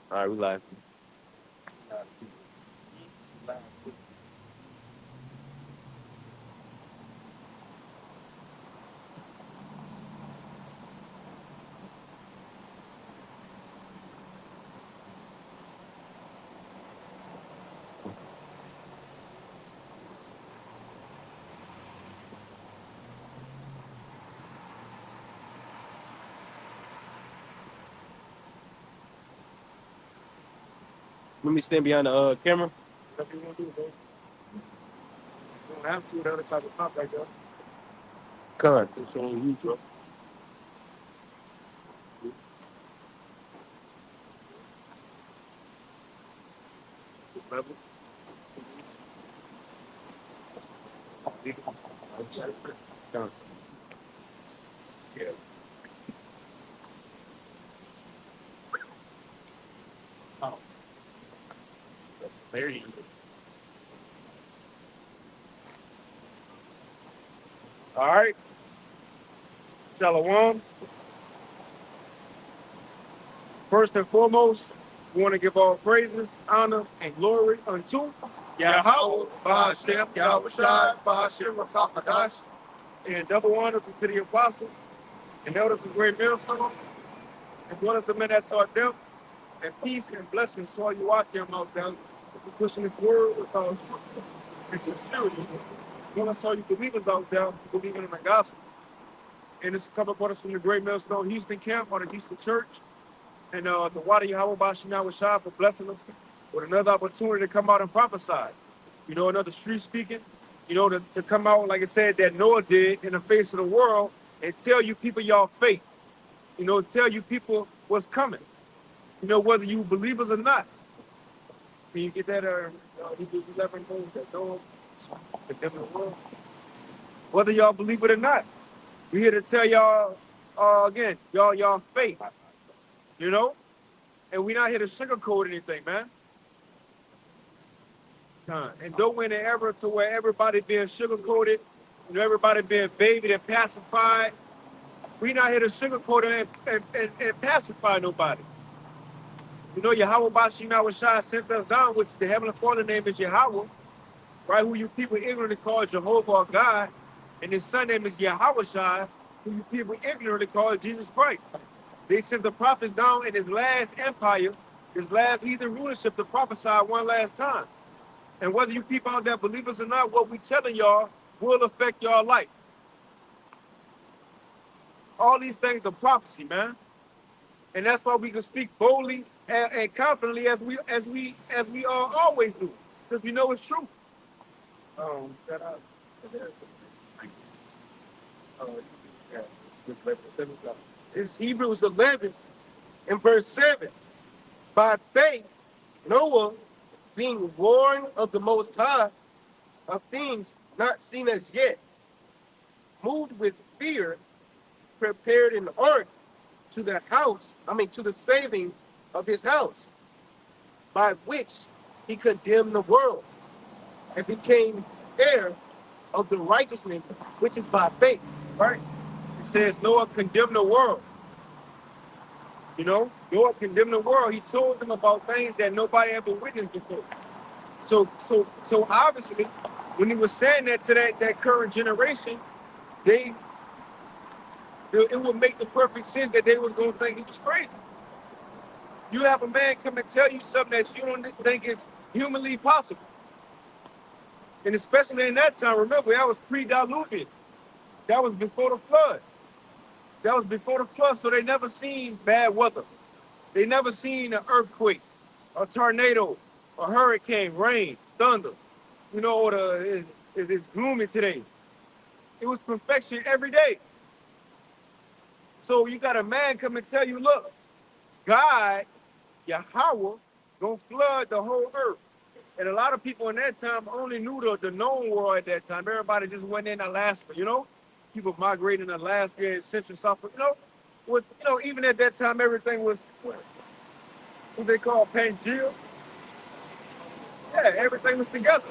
All right, we live. Let me stand behind the camera. Whatever you want to do, bro. You don't have to. That other type of pop right there. Con. It's on you, bro. Level. Con. Yeah. Oh, there you go. All right. Shalom. First and foremost, we want to give all praises, honor, and glory unto Yahweh, Ba'ashem, Yahweh Shai, Ba'ashem, Rafakadash, and double honors unto the apostles and elders of great millstone, as well as the men that taught them, and peace and blessings to all you out there out there, pushing this word with and sincerity. As well as all you believers out there believing in the gospel. And it's a couple of brothers from the Great Millstone Houston camp on the Houston Church. And the Water Yahweh Bashina was shy for blessing us with another opportunity to come out and prophesy. You know, another street speaking, you know, to come out, like I said, that Noah did in the face of the world and tell you people y'all fate. You know, tell you people what's coming. You know, whether you believers or not. Can you get that? Hebrews 11 knows that Noah condemned the world. Whether y'all believe it or not, we're here to tell y'all, again, y'all fate. You know? And we're not here to sugarcoat anything, man. And don't win an era to where everybody being sugarcoated, you know, everybody being babied and pacified. We not here to sugarcoat and pacify nobody. You know, Yahweh Bashim Shai sent us down, which the Heavenly Father name is Yahweh, right? Who you people ignorantly call Jehovah or God. And his son name is Yahweh Shai, who you people ignorantly call Jesus Christ. They sent the prophets down in his last empire, his last heathen rulership to prophesy one last time. And whether you people out there believers or not, what we telling y'all will affect y'all life. All these things are prophecy, man. And that's why we can speak boldly and confidently as we always do. Because we know it's true. Shout out. It's Hebrews 11 and verse 7. By faith, Noah, being warned of the Most High of things not seen as yet, moved with fear, prepared an ark to the to the saving of his house, by which he condemned the world and became heir of the righteousness which is by faith. Right? It says Noah condemned the world. You know, Noah condemned the world. He told them about things that nobody ever witnessed before. So obviously, when he was saying that to that current generation, it would make the perfect sense that they was gonna think he was crazy. You have a man come and tell you something that you don't think is humanly possible. And especially in that time, remember, that was pre-diluvian. That was before the flood. That was before the flood, so they never seen bad weather. They never seen an earthquake, a tornado, a hurricane, rain, thunder. You know, it's gloomy today. It was perfection every day. So you got a man come and tell you, look, God, Yahweh, gonna flood the whole earth. And a lot of people in that time only knew the known world at that time. Everybody just went in Alaska, you know? People migrating in Alaska and Central South, you know? Even at that time, everything was what they call Pangea. Yeah, everything was together.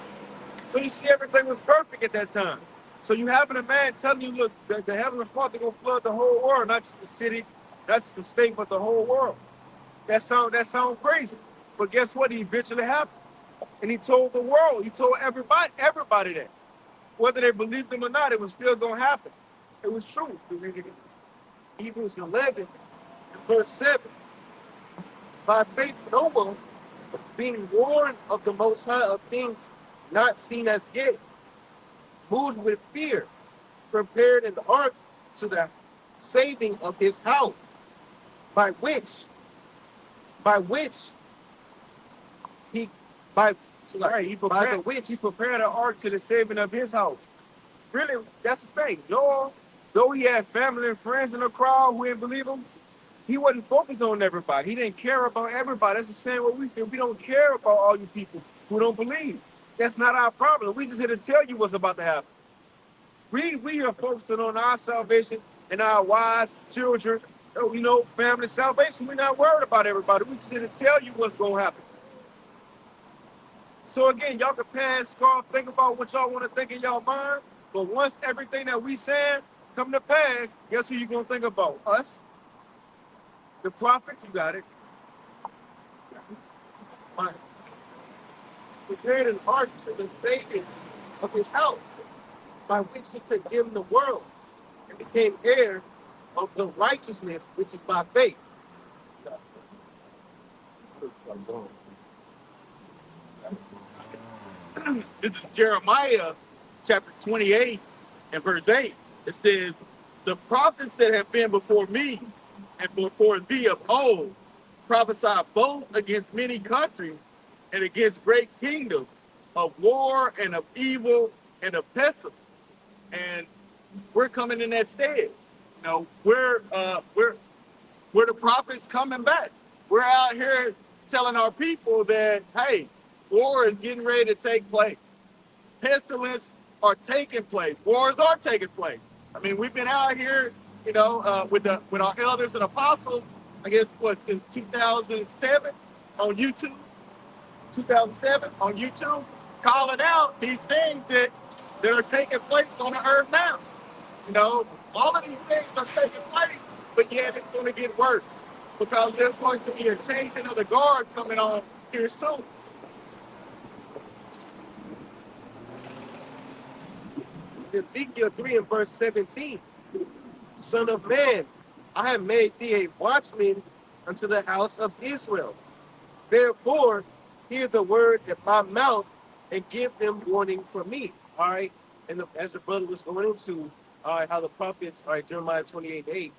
So you see, everything was perfect at that time. So you having a man telling you, look, the Heavenly Father gonna flood the whole world, not just the city, not just the state, but the whole world. That sound crazy. But guess what? He eventually happened. And he told the world, he told everybody that. Whether they believed him or not, it was still gonna happen. It was true. Hebrews 11, verse 7. By faith, Noah, being warned of the Most High of things not seen as yet, moved with fear, prepared an ark to the saving of his house, by which he by right, by the which he prepared an ark to the saving of his house. Really, that's the thing. Noah, though he had family and friends in the crowd who didn't believe him, he wasn't focused on everybody. He didn't care about everybody. That's the same way we feel. We don't care about all you people who don't believe. That's not our problem. We just here to tell you what's about to happen. We are focusing on our salvation and our wives, children, family salvation. We're not worried about everybody. We just here to tell you what's going to happen. So again, y'all can pass, scarf, think about what y'all want to think in y'all mind. But once everything that we said come to pass, guess who you going to think about? Us? The prophets? You got it. Right. Prepared an ark to the saving of his house, by which he condemned the world and became heir of the righteousness which is by faith. This is Jeremiah chapter 28 and verse 8. It says, the prophets that have been before me and before thee of old prophesied both against many countries and against great kingdoms, of war and of evil and of pestilence. And we're coming in that stead. We're the prophets coming back. We're out here telling our people that, hey, war is getting ready to take place. Pestilence are taking place. Wars are taking place. I mean, we've been out here, with our elders and apostles, I guess, since 2007 on YouTube, 2007 on YouTube, calling out these things that are taking place on the earth now. All of these things are taking place, but yet it's going to get worse because there's going to be a changing of the guard coming on here soon. Ezekiel 3 and verse 17. Son of man, I have made thee a watchman unto the house of Israel. Therefore, hear the word at my mouth and give them warning from me. All right. And as the brother was going into, all right, how the prophets, all right, Jeremiah 28:8,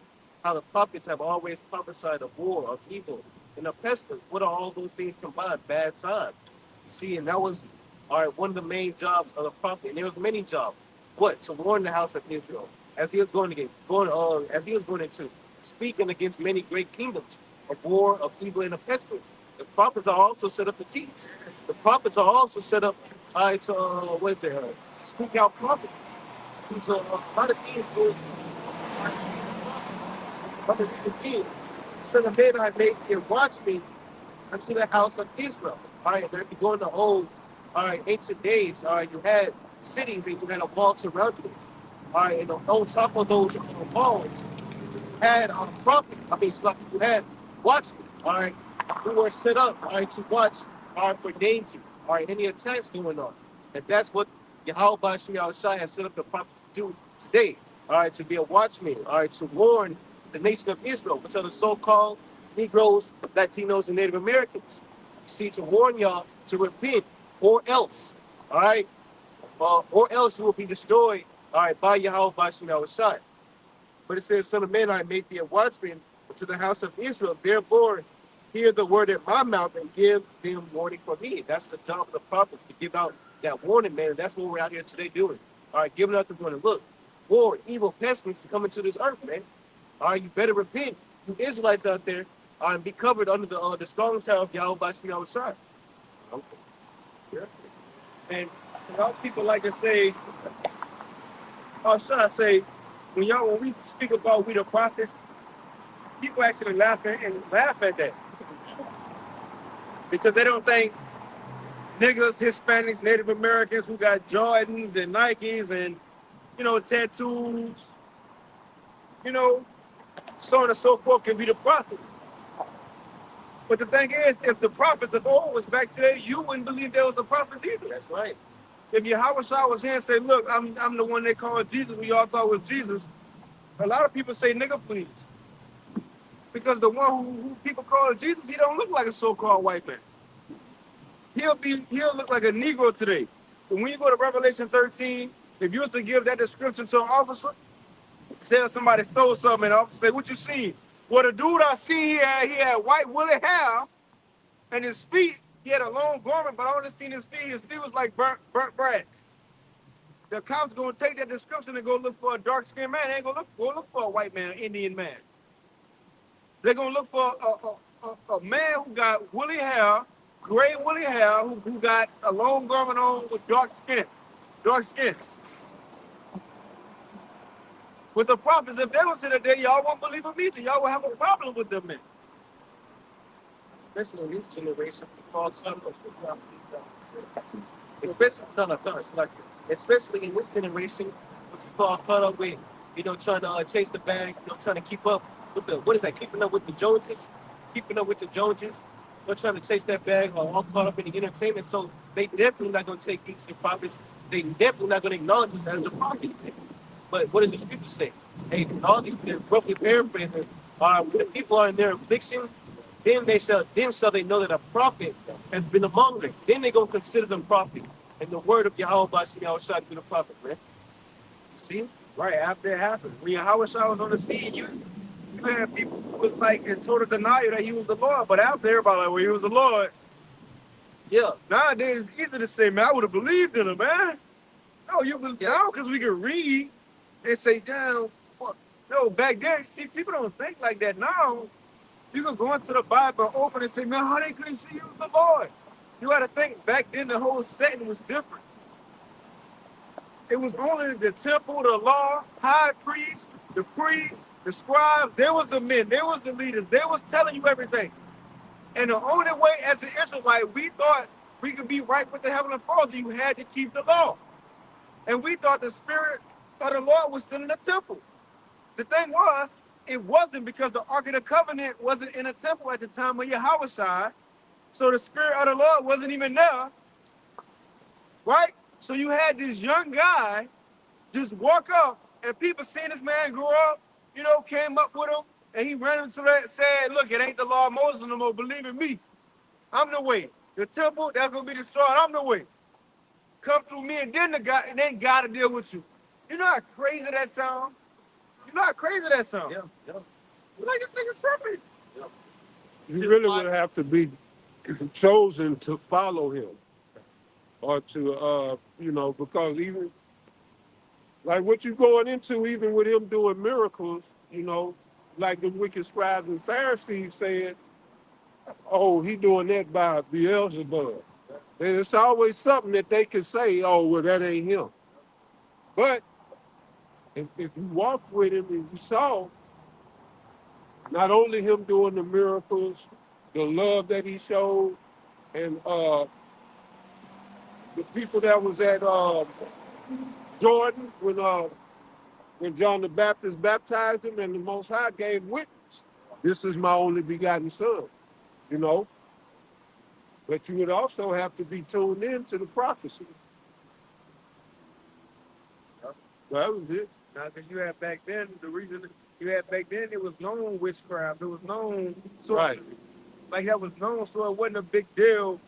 how the prophets have always prophesied of war, of evil, and of pestilence. What are all those things combined? Bad time. You see, and that was, all right, one of the main jobs of the prophet. And there was many jobs. What? To warn the house of Israel. As he was going into speaking against many great kingdoms of war, of evil, and of pestilence. The prophets are also set up to teach. The prophets are also set up to speak out prophecy. Since a lot of things go to Son of man, I made thee a watchman unto the house of Israel. All right, now if you go into old, ancient days, you had cities and you had a wall surrounding it. All right, and on top of those walls, you had prophets. You had watchmen. All right, who were set up, to watch, for danger, any attacks going on. And that's what Yahweh Bashim Shai has set up the prophets to do today. All right, to be a watchman. All right, to warn the nation of Israel, which are the so-called Negroes, Latinos, and Native Americans. You see, to warn y'all to repent, or else, or else you will be destroyed, by Yahweh Bashim Shai. But it says, Son of man, I make thee a watchman to the house of Israel. Therefore, hear the word at my mouth and give them warning for me. That's the job of the prophets, to give out that warning, man. And that's what we're out here today doing. All right, giving out the warning. Look, war, evil, pestilence to come into this earth, man. All right, you better repent. You Israelites out there, and be covered under the strong tower of Yahweh Bashim Shai. Okay. Yeah. And a lot of people like to say, or should I say, when we speak about we the prophets, people actually laugh at that. Because they don't think niggas, Hispanics, Native Americans who got Jordans and Nikes and, tattoos, so on and so forth can be the prophets. But the thing is, if the prophets of old was back today, you wouldn't believe there was a prophet either. That's right. If Yahweh Shah was here and say, look, I'm the one they called Jesus, we all thought was Jesus, a lot of people say nigga please. Because the one who people call Jesus, he don't look like a so-called white man. He'll look like a Negro today. And when you go to Revelation 13, if you were to give that description to an officer, say if somebody stole something, and the officer say, what you seen? Well, the dude I see he had white woolly hair, and his feet, he had a long garment, but I only seen his feet. His feet was like burnt brass. The cops gonna take that description and go look for a dark-skinned man. They ain't gonna look for a white man, an Indian man. They're gonna look for a man who got woolly hair, gray woolly hair, who got a long garment on with dark skin. Dark skin. With the prophets, if they was here today, y'all won't believe them either. Y'all will have a problem with them men. Especially in this generation, people especially in this generation, people are caught up with, trying to chase the bag, trying to keep up with the, what is that, keeping up with the Joneses, they're trying to chase that bag, or all caught up in the entertainment, so they definitely not going to take these prophets, they definitely not going to acknowledge us as the prophets. But what does the scripture say? Hey, all these, they're roughly paraphrasing, when the people are in their affliction, then shall they know that a prophet has been among them. Then they're gonna consider them prophets. And the word of Yahweh Bashim Yahweh Shah to be the prophet, man. You see? Right, after it happened. When Yahweh Shah was on the scene, you had people who was like in total denial that he was the Lord. But after everybody like, well, he was the Lord. Yeah. Nowadays it's easy to say, man, I would have believed in him, man. No, you believe now because we can read and say, damn, what? No, back then, see, people don't think like that now. You can go into the Bible, open and say, man, how they couldn't see you was the Lord? You got to think back then the whole setting was different. It was only the temple, the law, high priests, the scribes. There was the men, there was the leaders. They was telling you everything. And the only way as an Israelite, we thought we could be right with the Heavenly Father, you had to keep the law. And we thought the Spirit of the Lord was still in the temple. The thing was, it wasn't, because the Ark of the Covenant wasn't in a temple at the time of Yahweh Shai. So the Spirit of the Lord wasn't even there, right? So you had this young guy just walk up, and people seeing this man grow up, came up with him, and he ran into that and said, look, it ain't the law of Moses no more, believe in me. I'm the way. The temple, that's going to be destroyed, I'm the way. Come through me, and then God to deal with you. You know how crazy that sounds? You know how crazy that sounds? Yeah. Like this nigga tripping. Yeah. You really would have to be chosen to follow him, or to, because even like what you going into, even with him doing miracles, like the wicked scribes and Pharisees saying, oh, he doing that by Beelzebub. And it's always something that they can say, oh, well, that ain't him. But if you walked with him and you saw not only him doing the miracles, the love that he showed, and the people that was at Jordan when John the Baptist baptized him, and the Most High gave witness. This is my only begotten son, you know. But you would also have to be tuned in to the prophecy. That was it. Now, because you had back then, the reason you had back then, it was known witchcraft. It was known sorcery. Right. Like that was known, so it wasn't a big deal.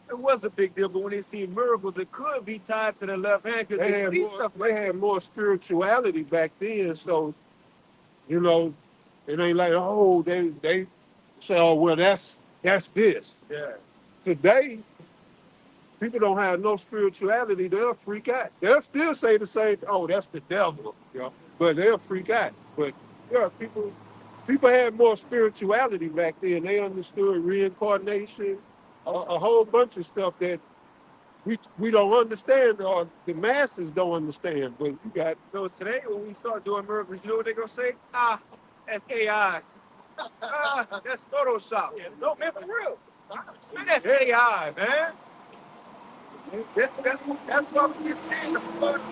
It was a big deal, but when they see miracles, it could be tied to the left hand because they see stuff like they had more spirituality back then, so it ain't like, oh, they say, oh, well, that's this. Yeah. Today, people don't have no spirituality, they'll freak out. They'll still say the same, oh, that's the devil, but they'll freak out. But yeah, people had more spirituality back then. They understood reincarnation, a whole bunch of stuff that we don't understand, or the masses don't understand. But you got today when we start doing miracles, you know what they're gonna say? That's AI. That's Photoshop. No, man, for real. Man, that's AI, man. That's what we're seeing.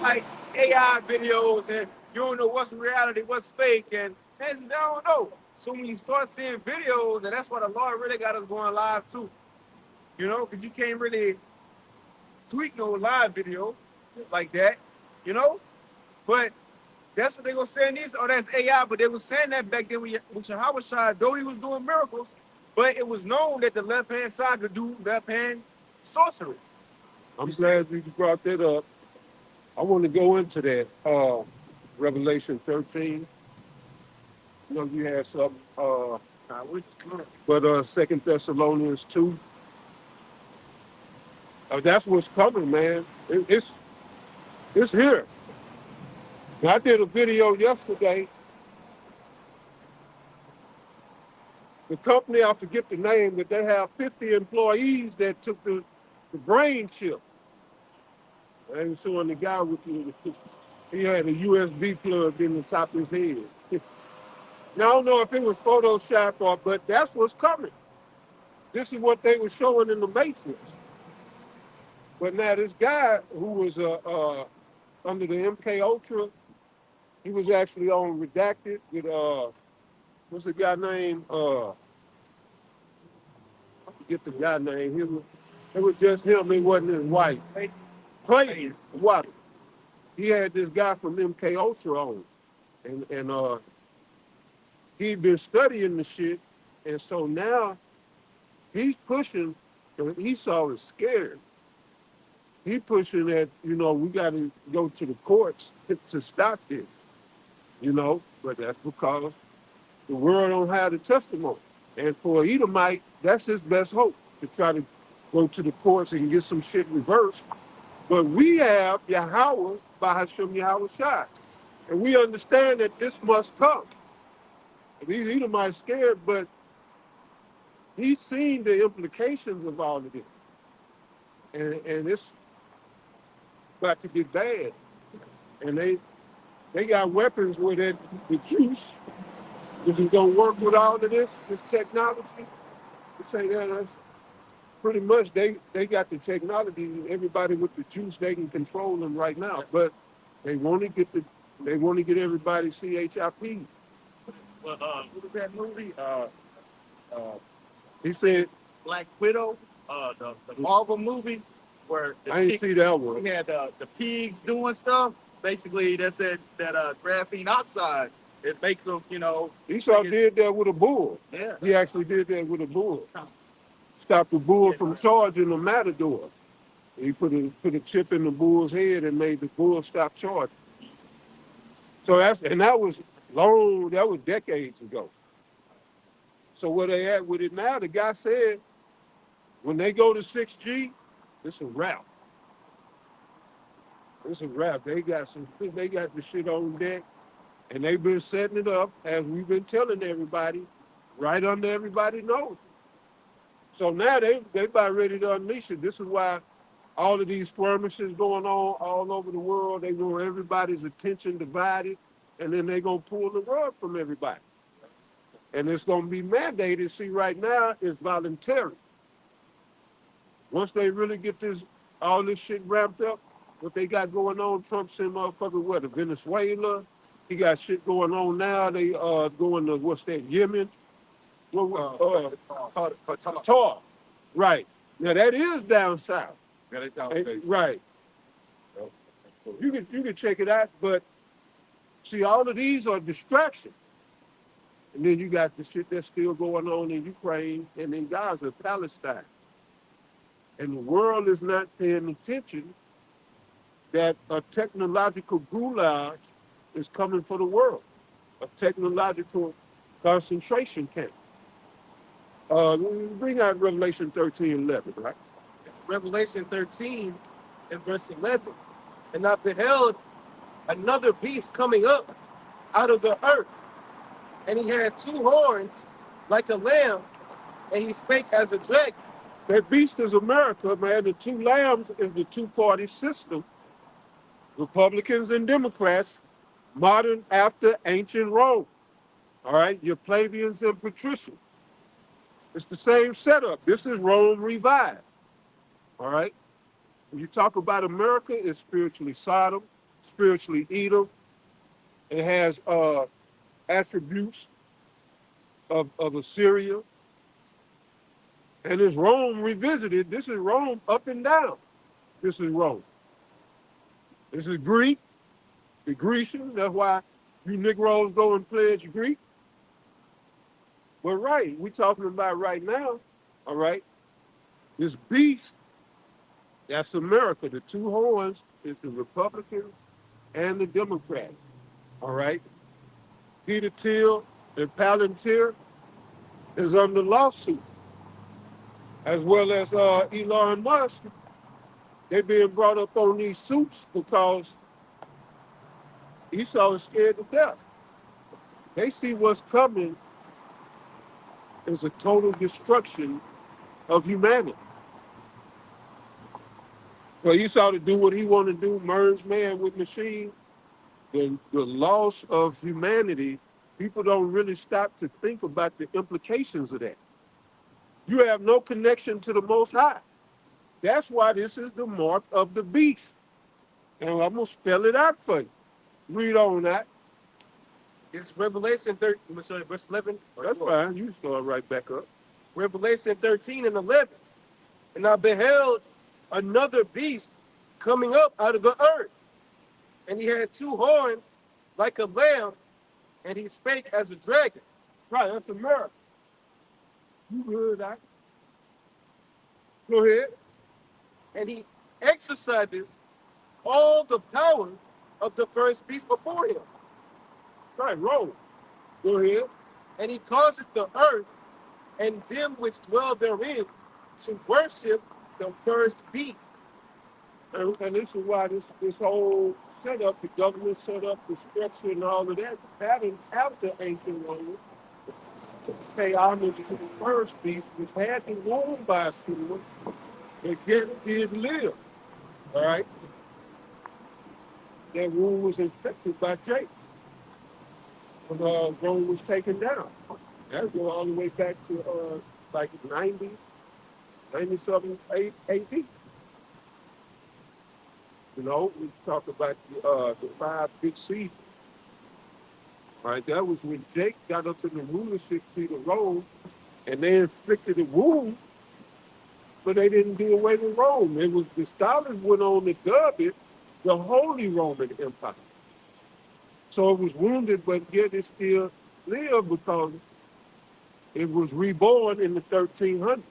Like AI videos, and you don't know what's reality, what's fake, and man, I don't know. So when you start seeing videos, and that's why the Lord really got us going live too, you know, because you can't really tweet no live video like that, you know. But that's what they gonna say in these. Oh, that's AI. But they was saying that back then with Yahweh, though he was doing miracles, but it was known that the left hand side could do left hand sorcery. I'm glad you brought that up. I want to go into that. Revelation 13. You know, you had some, but 2 Thessalonians 2. That's what's coming, man. It's here. I did a video yesterday. The company, I forget the name, but they have 50 employees that took the brain chip. I was showing the guy with he had a USB plug in the top of his head. Now, I don't know if it was Photoshop but that's what's coming. This is what they were showing in the Matrix. But now this guy who was under the MK Ultra, he was actually on Redacted with what's the guy name? I forget the guy name. It was just him. It wasn't his wife. Clayton Water. He had this guy from MK Ultra on, and he'd been studying the shit, and so now he's pushing. He saw it scared. He pushing that, we got to go to the courts to stop this, but that's because the world don't have the testimony. And for Edomite, that's his best hope, to try to go to the courts and get some shit reversed. But we have Yahweh by Hashem Yahweh Shai. And we understand that this must come. And these Edomites scared, but he's seen the implications of all of this. And it's about to get bad. And they got weapons where the juice, if it's gonna work with all of this technology, you say that's pretty much they got the technology, and everybody with the juice, they can control them right now. But they want to get everybody CHIP. Well, what was that movie? Uh, He said, Black Widow, the Marvel movie, where I ain't see that one. we had the pigs doing stuff. Basically, that's that graphene oxide. It makes them, Esau did that with a bull. Yeah. He actually did that with a bull. Stopped the bull from charging the matador. He put a chip in the bull's head and made the bull stop charging. So that was decades ago. So where they at with it now, the guy said, when they go to 6G, it's a wrap. It's a wrap. They got the shit on deck, and they've been setting it up, as we've been telling everybody, right under everybody's nose. So now they about ready to unleash it. This is why all of these skirmishes going on all over the world. They want everybody's attention divided, and then they're going to pull the rug from everybody. And it's going to be mandated. See, right now, it's voluntary. Once they really get all this shit ramped up, what they got going on, Trump sent motherfucker, Venezuela. He got shit going on now. They going to, what's that, Yemen? Qatar. Right. Now, that is down south. Yeah, they down south. Right. You can check it out, but see, all of these are distractions. And then you got the shit that's still going on in Ukraine and in Gaza, Palestine. And the world is not paying attention that a technological gulag is coming for the world, a technological concentration camp. Bring out Revelation 13:11, right? It's Revelation 13 and verse 11. And I beheld another beast coming up out of the earth. And he had two horns like a lamb, and he spake as a dragon. That beast is America, man. The two lambs is the two-party system. Republicans and Democrats, modern after ancient Rome. All right, your plebeians and patricians. It's the same setup. This is Rome revived. All right. When you talk about America, it's spiritually Sodom, spiritually Edom. It has attributes of Assyria. And it's Rome revisited. This is Rome up and down. This is Rome. This is Greek, the Grecian. That's why you Negroes go and pledge Greek. But right, we talking about right now, all right, this beast, that's America. The two horns is the Republicans and the Democrats, all right? Peter Thiel and Palantir is under lawsuit, as well as Elon Musk. They being brought up on these suits because Esau is scared to death. They see what's coming is a total destruction of humanity. For Esau to do what he want to do, merge man with machine, then the loss of humanity, people don't really stop to think about the implications of that. You have no connection to the Most High. That's why this is the mark of the beast. And I'm going to spell it out for you. Read on that. It's Revelation 13, sorry, verse 11. That's fine. You can start right back up. Revelation 13 and 11. And I beheld another beast coming up out of the earth. And he had two horns like a lamb, and he spake as a dragon. Right, that's America. You heard that. Go ahead. And he exercises all the power of the first beast before him. Right, roll. Go ahead. And he causeth the earth and them which dwell therein to worship the first beast. And this is why this whole setup, the government set up, the structure and all of that, pattern after ancient Rome, pay homage to the first beast, which had been ruled by a sword, but yet did live. All right? That rule was infected by James when Rome was taken down. That go all the way back to like 97 AD. You know, we talk about the five big seasons. All right, that was when Jake got up in the rulership seat of Rome, and they inflicted a wound, but they didn't do away with Rome. It was the Stalin went on to dub it the Holy Roman Empire. So it was wounded, but yet it still lived because it was reborn in the 1300s,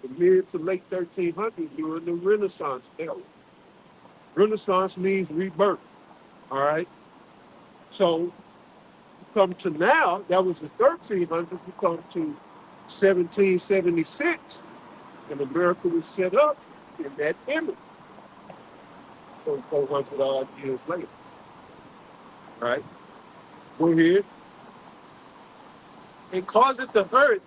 the mid to late 1300s during the Renaissance era. Renaissance means rebirth. All right. So come to now, that was the 1300s. You come to 1776, and America was set up in that image. So 400 odd years later. All right. Go ahead. And causeth the earth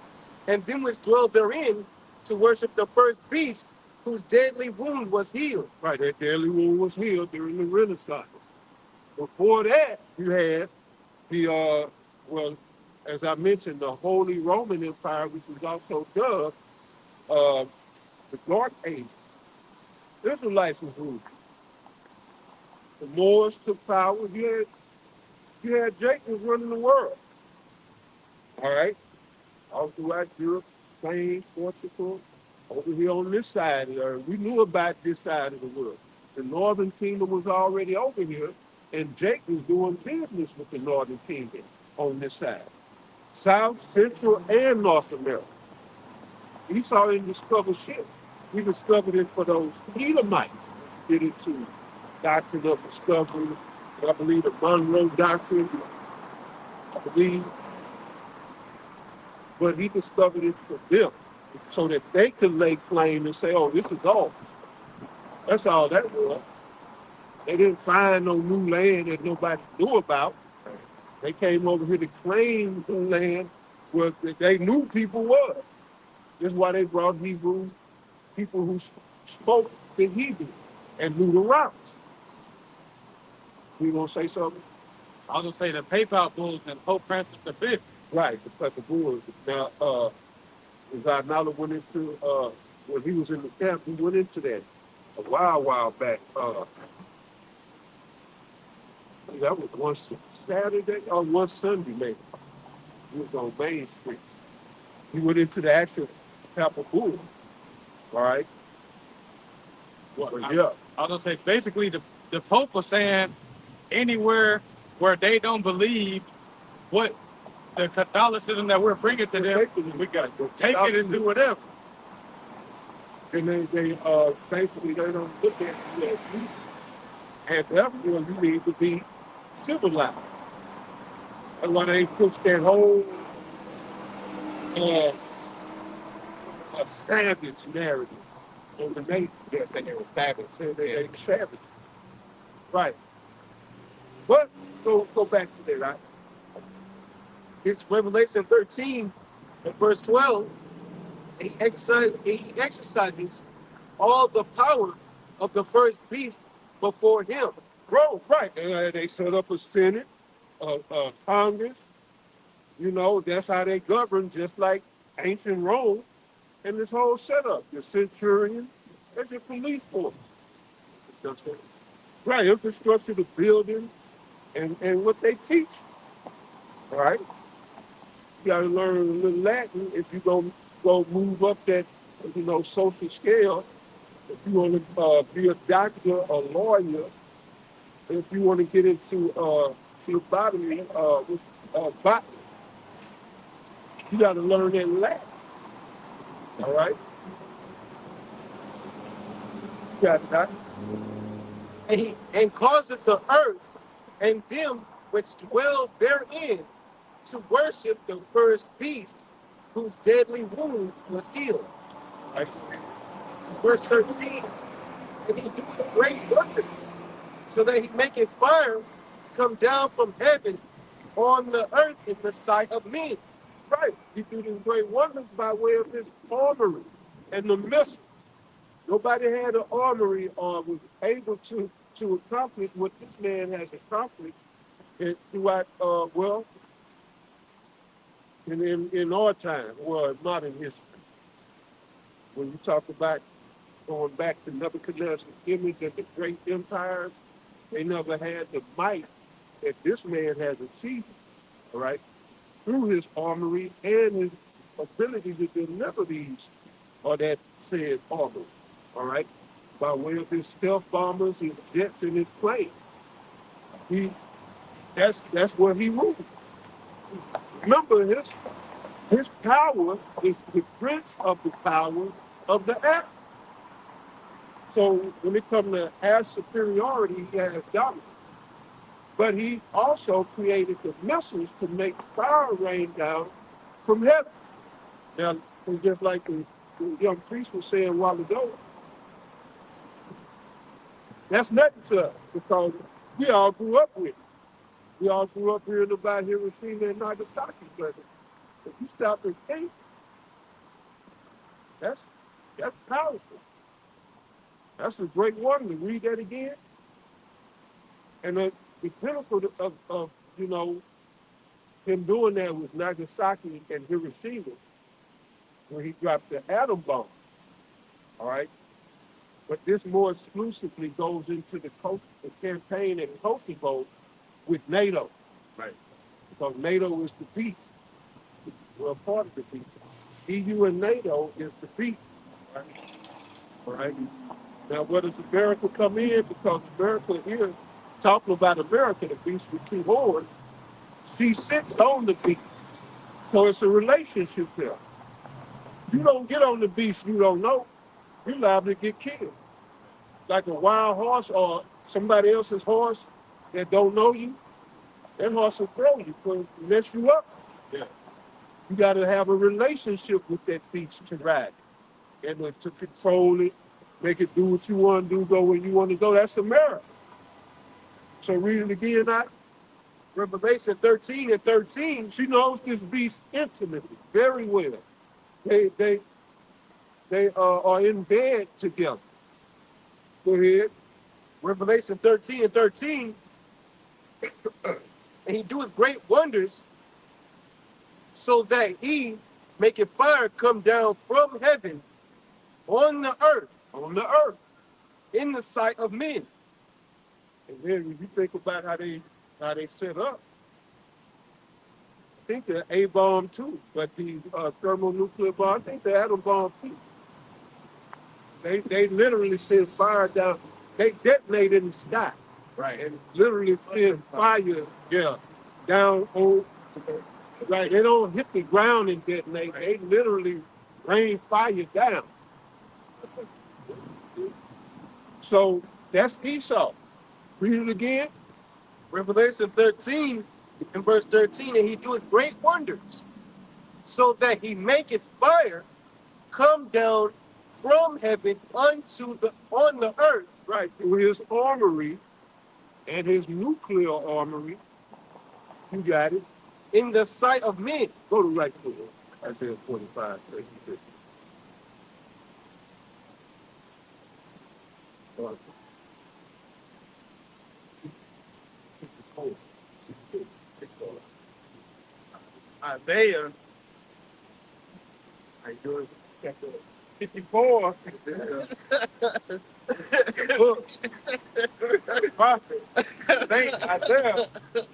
and them which dwell therein to worship the first beast whose deadly wound was healed. Right. That deadly wound was healed during the Renaissance. Before that, you had the, well, as I mentioned, the Holy Roman Empire, which was also dubbed the Dark Ages. Israelites was ruled. The Moors took power. You had Jacob running the world. All right? All throughout Europe, Spain, Portugal, over here on this side of the earth. We knew about this side of the world. The Northern Kingdom was already over here, and Jake was doing business with the Northern Kingdom on this side. South, Central, and North America. Esau didn't discover shit. We discovered it for those Edomites. Did it to doctrine of discovery. I believe the Monroe Doctrine, I believe. But he discovered it for them so that they could lay claim and say, oh, this is ours. That's all that was. They didn't find no new land that nobody knew about. They came over here to claim the land where they knew people was. This is why they brought Hebrew people who spoke the Hebrew and knew the routes. You gonna say something? I was gonna say the PayPal bulls and Pope Francis V. Right, the cut the bulls. Now, Nala went into when he was in the camp. He went into that a while back. That was one Saturday or one Sunday maybe. He was on Main Street. He went into the actual Papa Bull. All right. Well, But I yeah. I was gonna say basically the Pope was saying anywhere where they don't believe what the Catholicism that we're bringing to them, we got to take it and do whatever. And they basically they don't look at you as you. And therefore you need to be civilized. And when they push that whole uh, savage narrative on the nation, They're saying they were savage. they savage. Right. But go back to that, right? It's Revelation 13 and verse 12. He exercises all the power of the first beast before him. Bro, right. They set up a Senate, Congress. You know, that's how they govern, just like ancient Rome and this whole setup. The centurion, that's your police force. Right, infrastructure, the building, and what they teach. All right. You got to learn a little Latin if you're going to go move up that, social scale. If you want to be a doctor, a lawyer, if you want to get into phlebotomy, botany, you got to learn that Latin. All right. You got that. And causeth the earth and them which dwell therein to worship the first beast whose deadly wound was healed. Right. Verse 13, and he doeth great wonders, so that he maketh fire come down from heaven on the earth in the sight of men. Right. He do these great wonders by way of his armory and the missile. Nobody had an armory or was able to accomplish what this man has accomplished throughout, in our time, well, not in history. When you talk about going back to Nebuchadnezzar's image of the great empires, they never had the might that this man has achieved, all right, through his armory and his ability to deliver these or that said armory, all right, by way of his stealth bombers, his jets, and his planes. He that's where he ruled. Remember, his power is the prince of the power of the air. So when it comes to air superiority, he has dominance. But he also created the missiles to make fire rain down from heaven. Now, it's just like the young priest was saying a while ago, that's nothing to us because we all grew up with it. We all grew up hearing about Hiroshima and Nagasaki, but if you stop and think, that's that's powerful. That's a great one to read that again. And the pinnacle of him doing that was Nagasaki and Hiroshima, where he dropped the atom bomb. All right. But this more exclusively goes into the campaign in Kosovo with NATO. Right. Because NATO is the beast. We're a part of the beast. EU and NATO is the beast. Right? All right. Now, where does America come in? Because America here, talking about America, the beast with two horns, she sits on the beast. So it's a relationship there. You don't get on the beast you don't know, you're liable to get killed. Like a wild horse or somebody else's horse that don't know you, that horse will throw you, will mess you up. Yeah. You got to have a relationship with that beast to ride and to control it, make it do what you want to do, go where you want to go. That's America. So read it again, not Revelation 13 and 13. she knows this beast intimately, very well. They they they are in bed together. Go ahead. Revelation 13 and 13. And he doeth great wonders, so that he maketh fire come down from heaven on the earth On the earth. in the sight of men. And then when you think about how they set up, think they're A-bomb too, but these thermonuclear bombs, I think they're atom bomb too. They literally send fire down. They detonate in the sky. Right. And literally send fire, yeah, down on, right. They don't hit the ground and detonate. Right. They literally rain fire down. So that's Esau. Read it again. Revelation 13 and verse 13, and he doeth great wonders, so that he maketh fire come down from heaven unto the on the earth. Right. Through his armory and his nuclear armory. You got it. In the sight of men. Go to right to it. Isaiah 45, 36. Isaiah, I do it. Chapter 54. Book. Prophet. Saint Isaiah.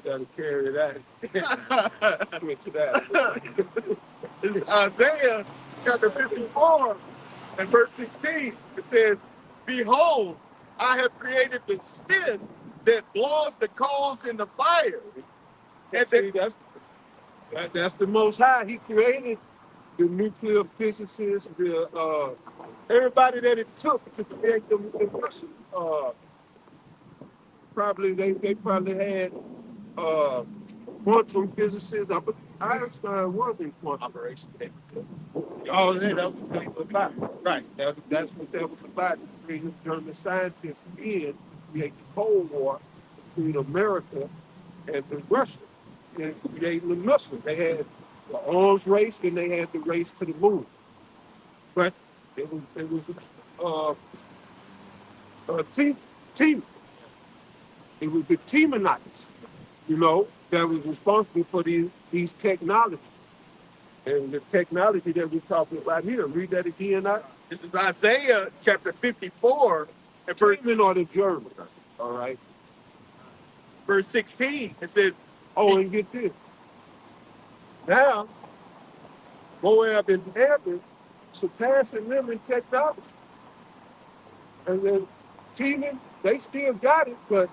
Gotta carry that. Went to that. It's Isaiah chapter 54 and verse 16. It says, behold, I have created the stiff that blows the coals in the fire. And see, that's the Most High. He created the nuclear physicists, the everybody that it took to create the Russian. Probably they probably had quantum physicists. I believe Einstein was in quantum. Operation. Oh, yeah, that was what they was about. Right. That's what that was about. To bring the German scientists in to create the Cold War between America and Russia and creating the missile. They had the arms race and they had the race to the moon. But it was team. It was the Teamanites, that was responsible for these technologies. And the technology that we're talking about here, read that again. This is Isaiah chapter 54 and verse or the German. All right. Verse 16. It says, oh, and get this. Now, Moab and Ammon surpassing them in technology. And then teaming, they still got it, but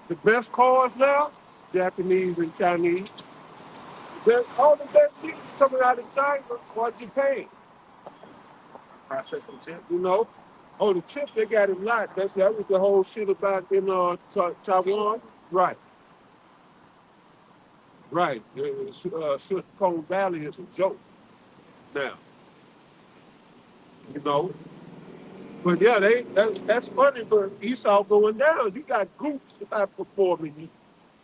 the best cars now, Japanese and Chinese, all the best things coming out of China or Japan. Processing chips. Oh, the chips, they got it locked. That was the whole shit about in Taiwan. Right. Right. Silicon Valley is a joke now. But yeah, that's funny, but Esau going down. You got groups outperforming you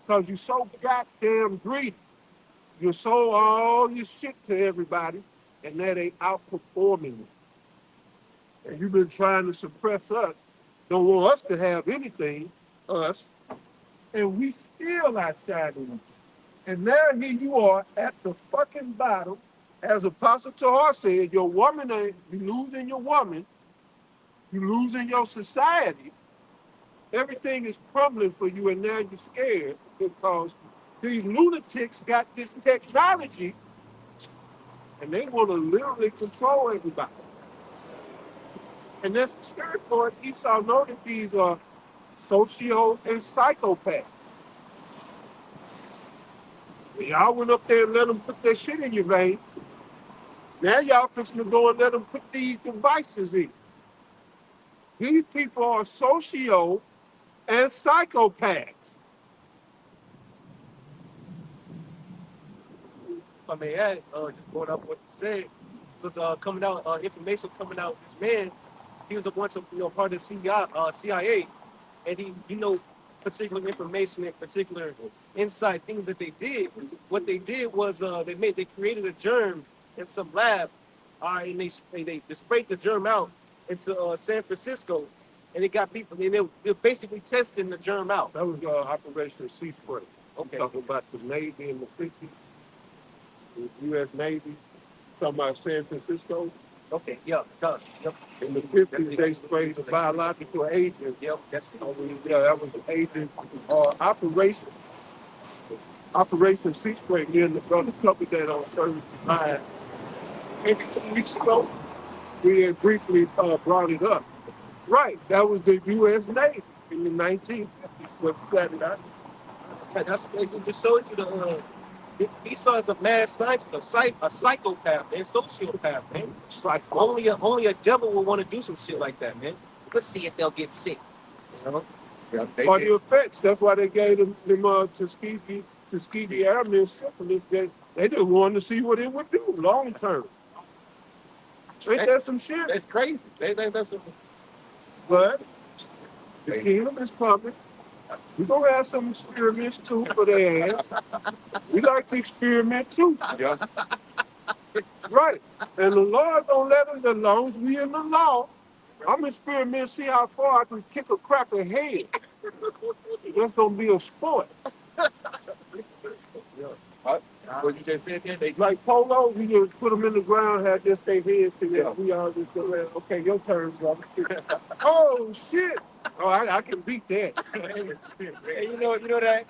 because you're so goddamn greedy. You sold all your shit to everybody, and now they outperforming you. And you've been trying to suppress us, don't want us to have anything, us, and we still outshining you. And now here you are at the fucking bottom. As Apostle Tahar said, you losing your woman, you losing your society. Everything is crumbling for you, and now you're scared because these lunatics got this technology, and they want to literally control everybody. And that's the scary part. Esau know that these are socio and psychopaths. Y'all went up there and let them put that shit in your vein. Now y'all fixing to go and let them put these devices in. These people are socio and psychopaths. I mean, just going up what you said, was coming out, information coming out. This man, he was a bunch of, part of the CIA, and he, particular information and particular inside things that they did. What they did was they created a germ in some lab, and they sprayed the germ out into San Francisco, and it got people, and they're basically testing the germ out. That was Operation Sea Spray. Okay. Talking about the Navy in the 50s, the U.S. Navy, talking about San Francisco. Okay, yeah, done. Yep. In the 50s, they sprayed the biological agent. Yep, that's that was the agent operation. Operation Sea Spray. Me and the brother covered that on Thursday night. Maybe 2 weeks ago, we had briefly brought it up. Right, that was the U.S. Navy in the 1950s. What started out. And that's it just shows you Esau is a mad scientist, a psychopath, man, sociopath, man. Like, Only a devil will want to do some shit like that, man. Let's see if they'll get sick. you know? Yeah, Or the effects. That's why they gave them Tuskegee Airmen syphilis. They just wanted to see what it would do long term. Ain't that some shit? That's crazy. That's But the kingdom is coming. We're going to have some experiments too for their ass. We like to experiment too. yeah. Right. And the Lord don't let us, as long as we in the law, I'm experiment see how far I can kick a cracker head. That's going to be a sport. What you just said there, they Like polo, we just put them in the ground, have just their heads together. We all just go ahead. Okay, your turn, brother. Oh shit! Oh, I can beat that. Hey, you know that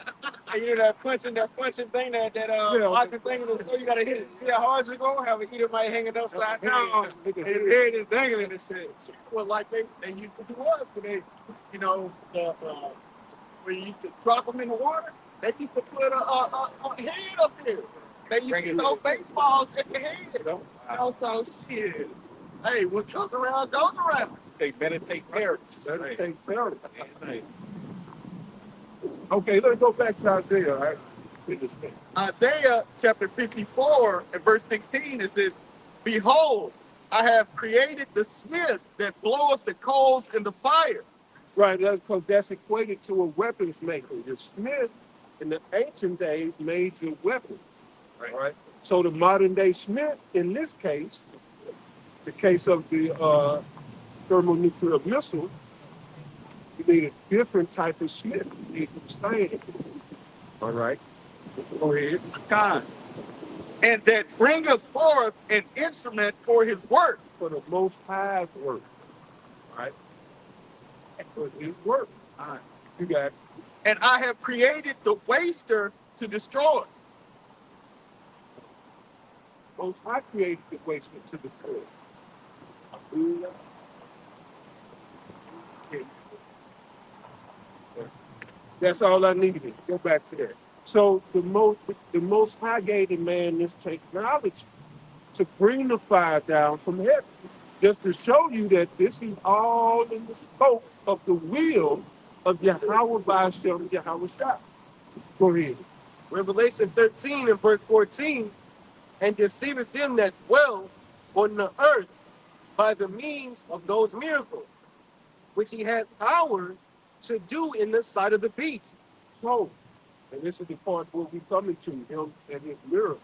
punching thing Yeah. boxing thing in the store, you gotta hit it. See how hard you go? Have a eater might hanging upside down. And his head is dangling and shit. Well, like they used to do us when they, when you used to drop them in the water, they used to put a head up here. They used to throw baseballs at the head. So shit. Hey, what comes around goes around. Say meditate terror. Meditate terror. Okay, let's go back to Isaiah, all right? Isaiah chapter 54 and verse 16, it says, "Behold, I have created the smith that bloweth the coals in the fire." Right, that's equated to a weapons maker. The smith in the ancient days made your weapons. Right. So the modern day smith, in this case, the case of the thermonuclear missile, you need a different type of smith. You need science. All right. Go ahead. God. "And that bringeth forth an instrument for his work." For the Most High's work. All right. For his work. All right. You got it. "And I have created the waster to destroy." Most High created the wasteman to destroy. Hallelujah. That's all I needed. Go back to that. So the most High gave the man this technology to bring the fire down from heaven, just to show you that this is all in the scope of the will of Yahweh Ba'ashem Yahweh Shah. Go ahead. Revelation 13 and verse 14, and deceiveth them that dwell on the earth by the means of those miracles, which he had power to do in the sight of the beast. So, and this is the part where we coming to him and his miracle,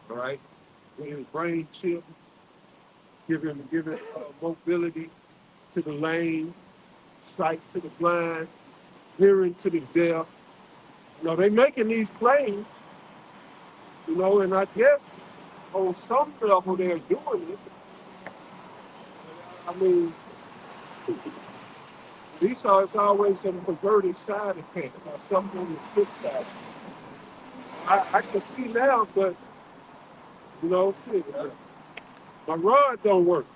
all right? With his brain chip, giving mobility to the lame, sight to the blind, hearing to the deaf. You know, they making these claims, and I guess on some level they're doing it. I mean, Esau is always some perverted side effect or something on the flip side. I can see now, but shit, my rod don't work.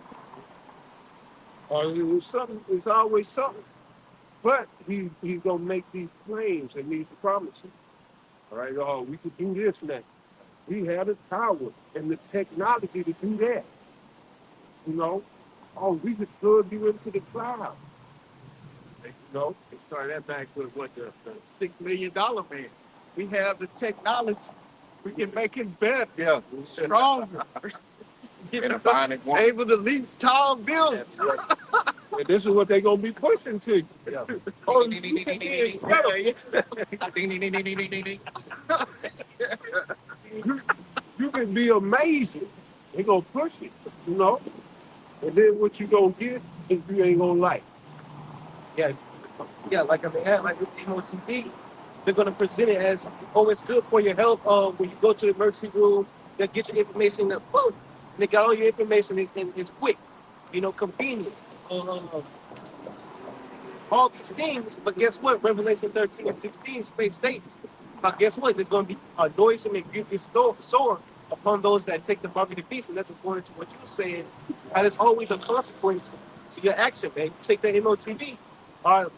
Or it's always something. But he's gonna make these claims and these promises. All right, oh, we could do this now. We have the power and the technology to do that. Oh, we could plug you into the cloud. They started that back with the $6 million man. We have the technology. We can make him better, stronger. Able to leap tall buildings. And this is what they're gonna be pushing to you. Yeah. Oh, you can be incredible. You can be amazing. They're gonna push it. And then what you gonna get is you ain't gonna like. Yeah, like with MOTV, they're gonna present it as, oh, it's good for your health. When you go to the emergency room, they'll get your information. Boom, and they got all your information. It's quick, convenient. All these things, but guess what? Revelation 13 and 16 states guess what? There's going to be a noisome and grievous sore upon those that take the mark of the beast, and that's according to what you were saying. And there's always a consequence to your action, man. You take that MOTV,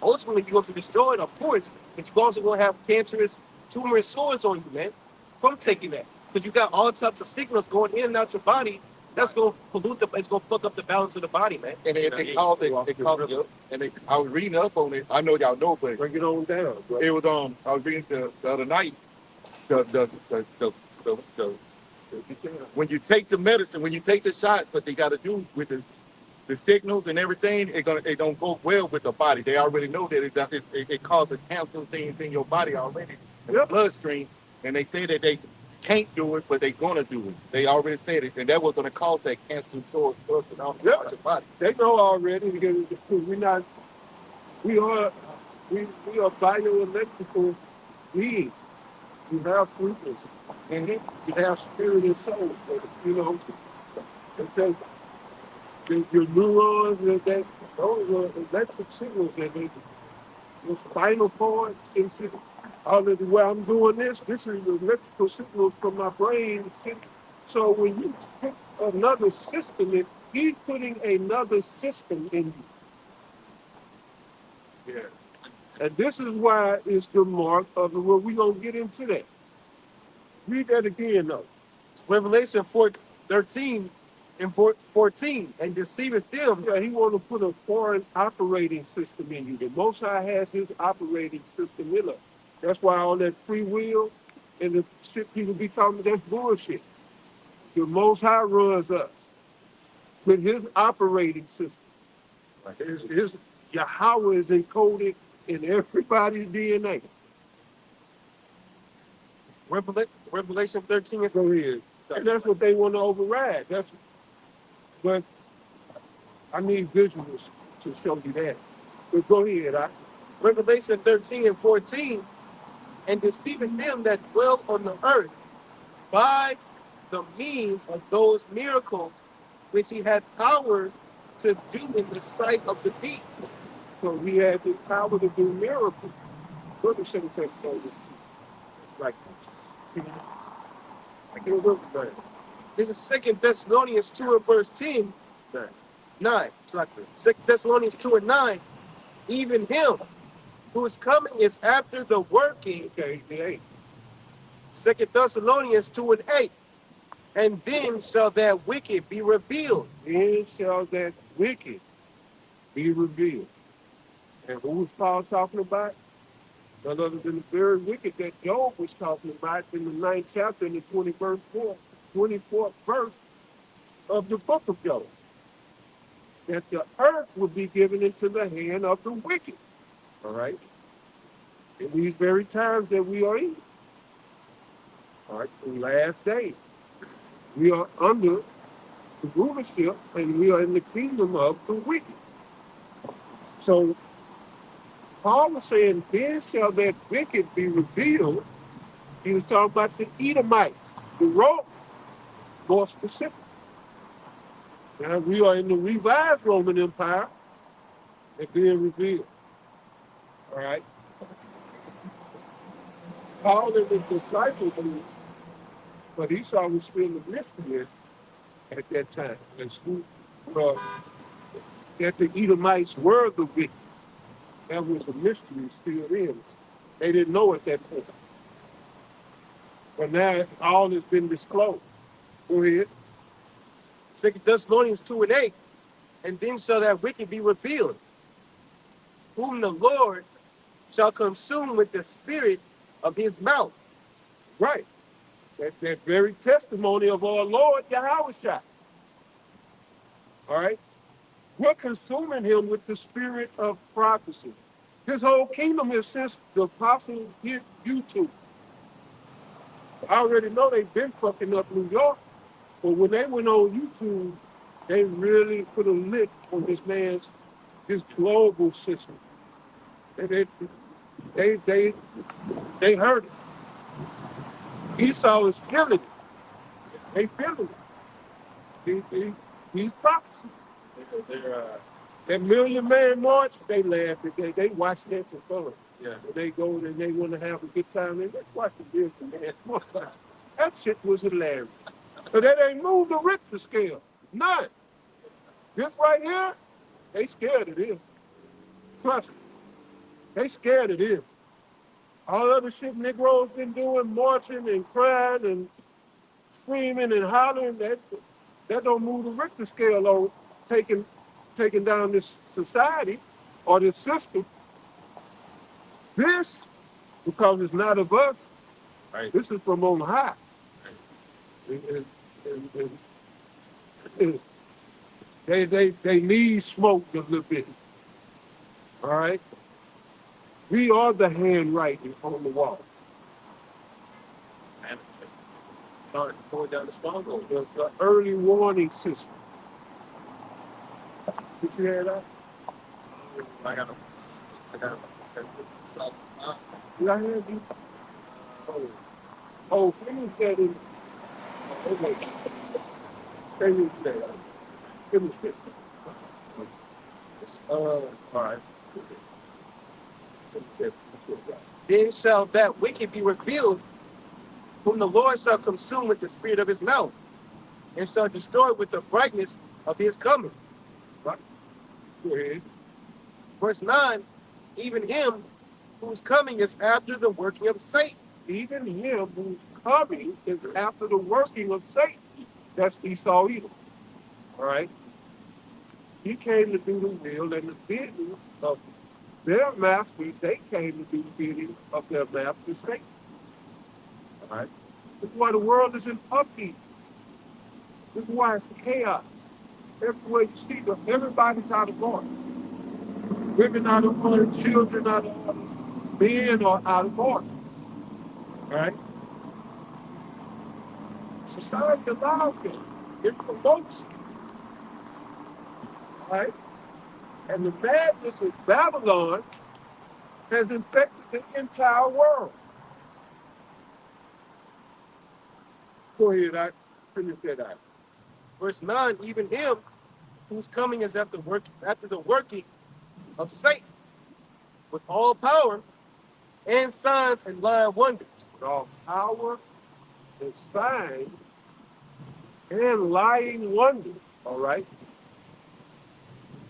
ultimately you're going to be destroyed, of course, but you're also going to have cancerous, tumorous sores on you, man, from taking that. Because you got all types of signals going in and out your body. That's going to pollute it's going to fuck up the balance of the body, man. And it caused and I was reading up on it. I know y'all know, but Bring it on down, bro. it was I was reading the other night. The when you take the medicine, when you take the shot, what they got to do with the signals and everything, it don't go well with the body. They already know that it causes cancer things in your body already, in the bloodstream, and they say that they can't do it, but they're gonna do it. They already said it, and that was gonna cause that cancer sore and all throughout your body. They know already because we are we are bioelectrical beings. We have frequency. And we have spirit and soul. But, you know, because your neurons, those are electric signals that they, your spinal cord, all of the way I'm doing this is the electrical signals from my brain. So when you put another system in, he's putting another system in you. Yeah. And this is why it's the mark of the world. We're going to get into that. Read that again, though. Revelation 4:13 and 14, and deceiveth them. Yeah, he want to put a foreign operating system in you. The Most High has his operating system in us. That's why all that free will and the shit people be talking about, that's bullshit. The Most High runs us with his operating system. His Yahweh is encoded in everybody's DNA. Revelation 13 and Go ahead. And that's what they want to override. But I need visuals to show you that. But go ahead. Revelation 13 and 14, and deceiving them that dwell on the earth by the means of those miracles which he had power to do in the sight of the beast. So he had the power to do miracles. Look at some text over. Like, I can't look at that. This is 2 Thessalonians 2 and verse 10, 9. Exactly. 2 Thessalonians 2 and 9. Even him whose coming is after the working. Okay, the 8. 2 Thessalonians 2 and 8. And then shall that wicked be revealed. Then shall that wicked be revealed. And who was Paul talking about? None other than the very wicked that Job was talking about in the 9th chapter in the 24th verse of the book of Job. That the earth would be given into the hand of the wicked. All right? In these very times that we are in. All right, the last day. We are under the rulership and we are in the kingdom of the wicked. So Paul was saying, then shall that wicked be revealed. He was talking about the Edomites, the Romans, more specific. Now we are in the revived Roman Empire and being revealed. All right. Paul and the disciples, but Esau was still the mystery at that time. That the Edomites were the wicked. That was a mystery still in. They didn't know at that point. But now all has been disclosed. Go ahead. 2 Thessalonians 2 and 8. And then shall that wicked be revealed, whom the Lord shall consume with the spirit of his mouth. Right. That very testimony of our Lord Yahweh. All right. We're consuming him with the spirit of prophecy. His whole kingdom is since the apostle hit YouTube. I already know they've been fucking up New York, but when they went on YouTube, they really put a lick on this global system. They heard it. Esau is feeling it. They feeling it. He's prophecy. That Million Man March, they laughed at that. They watched that for fun. Yeah. And they go and they want to have a good time. And let's watch the Bills, man. That shit was hilarious. But that ain't moved the Richter scale. None. This right here, they scared of this. Trust me. They scared of this. All other shit Negroes been doing, marching and crying and screaming and hollering, that don't move the Richter scale on taking down this society or this system. This, because it's not of us, right. This is from on high. Right. And they need smoke a little bit. All right? We are the handwriting on the wall. And it's starting going down the stronghold. The early warning system. Did you hear that? I got so, Did I hear you? Oh, finish that in. Oh, wait. Finish that. Finish it. all right. Then shall that wicked be revealed, whom the Lord shall consume with the spirit of his mouth, and shall destroy with the brightness of his coming. Right? Go ahead. Verse 9, even him whose coming is after the working of Satan. Even him whose coming is after the working of Satan. That's Esau Edom. All right? He came to do the will and the bidding of their master. They came to do the bidding of their master, Satan. All right? This is why the world is in upheaval. This is why it's chaos. Everywhere you see them, everybody's out of order. Women out of order, children out of order, men are out of order. All right? Society allows it. It promotes it. All right? And the madness of Babylon has infected the entire world. Go ahead, I finish that out. Verse 9, even him whose coming is after the working of Satan, with all power and signs and lying wonders. With all power and signs and lying wonders. All right?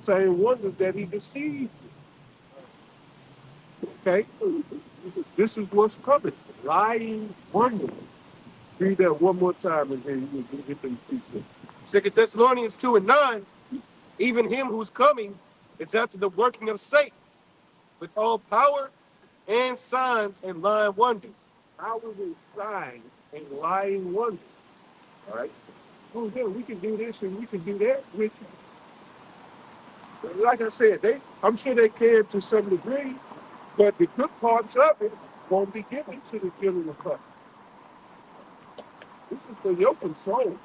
Same wonders that he deceived. Okay? This is what's coming. Lying wonders. Read that one more time and then you can get them pieces. 2 Thessalonians 2 and 9, even him whose coming is after the working of Satan, with all power and signs and lying wonders. Powers and signs and lying wonders. All right? Oh, yeah, we can do this and we can do that. Which, like I said, I'm sure they can to some degree, but the good parts of it won't be given to the general public. This is for your control.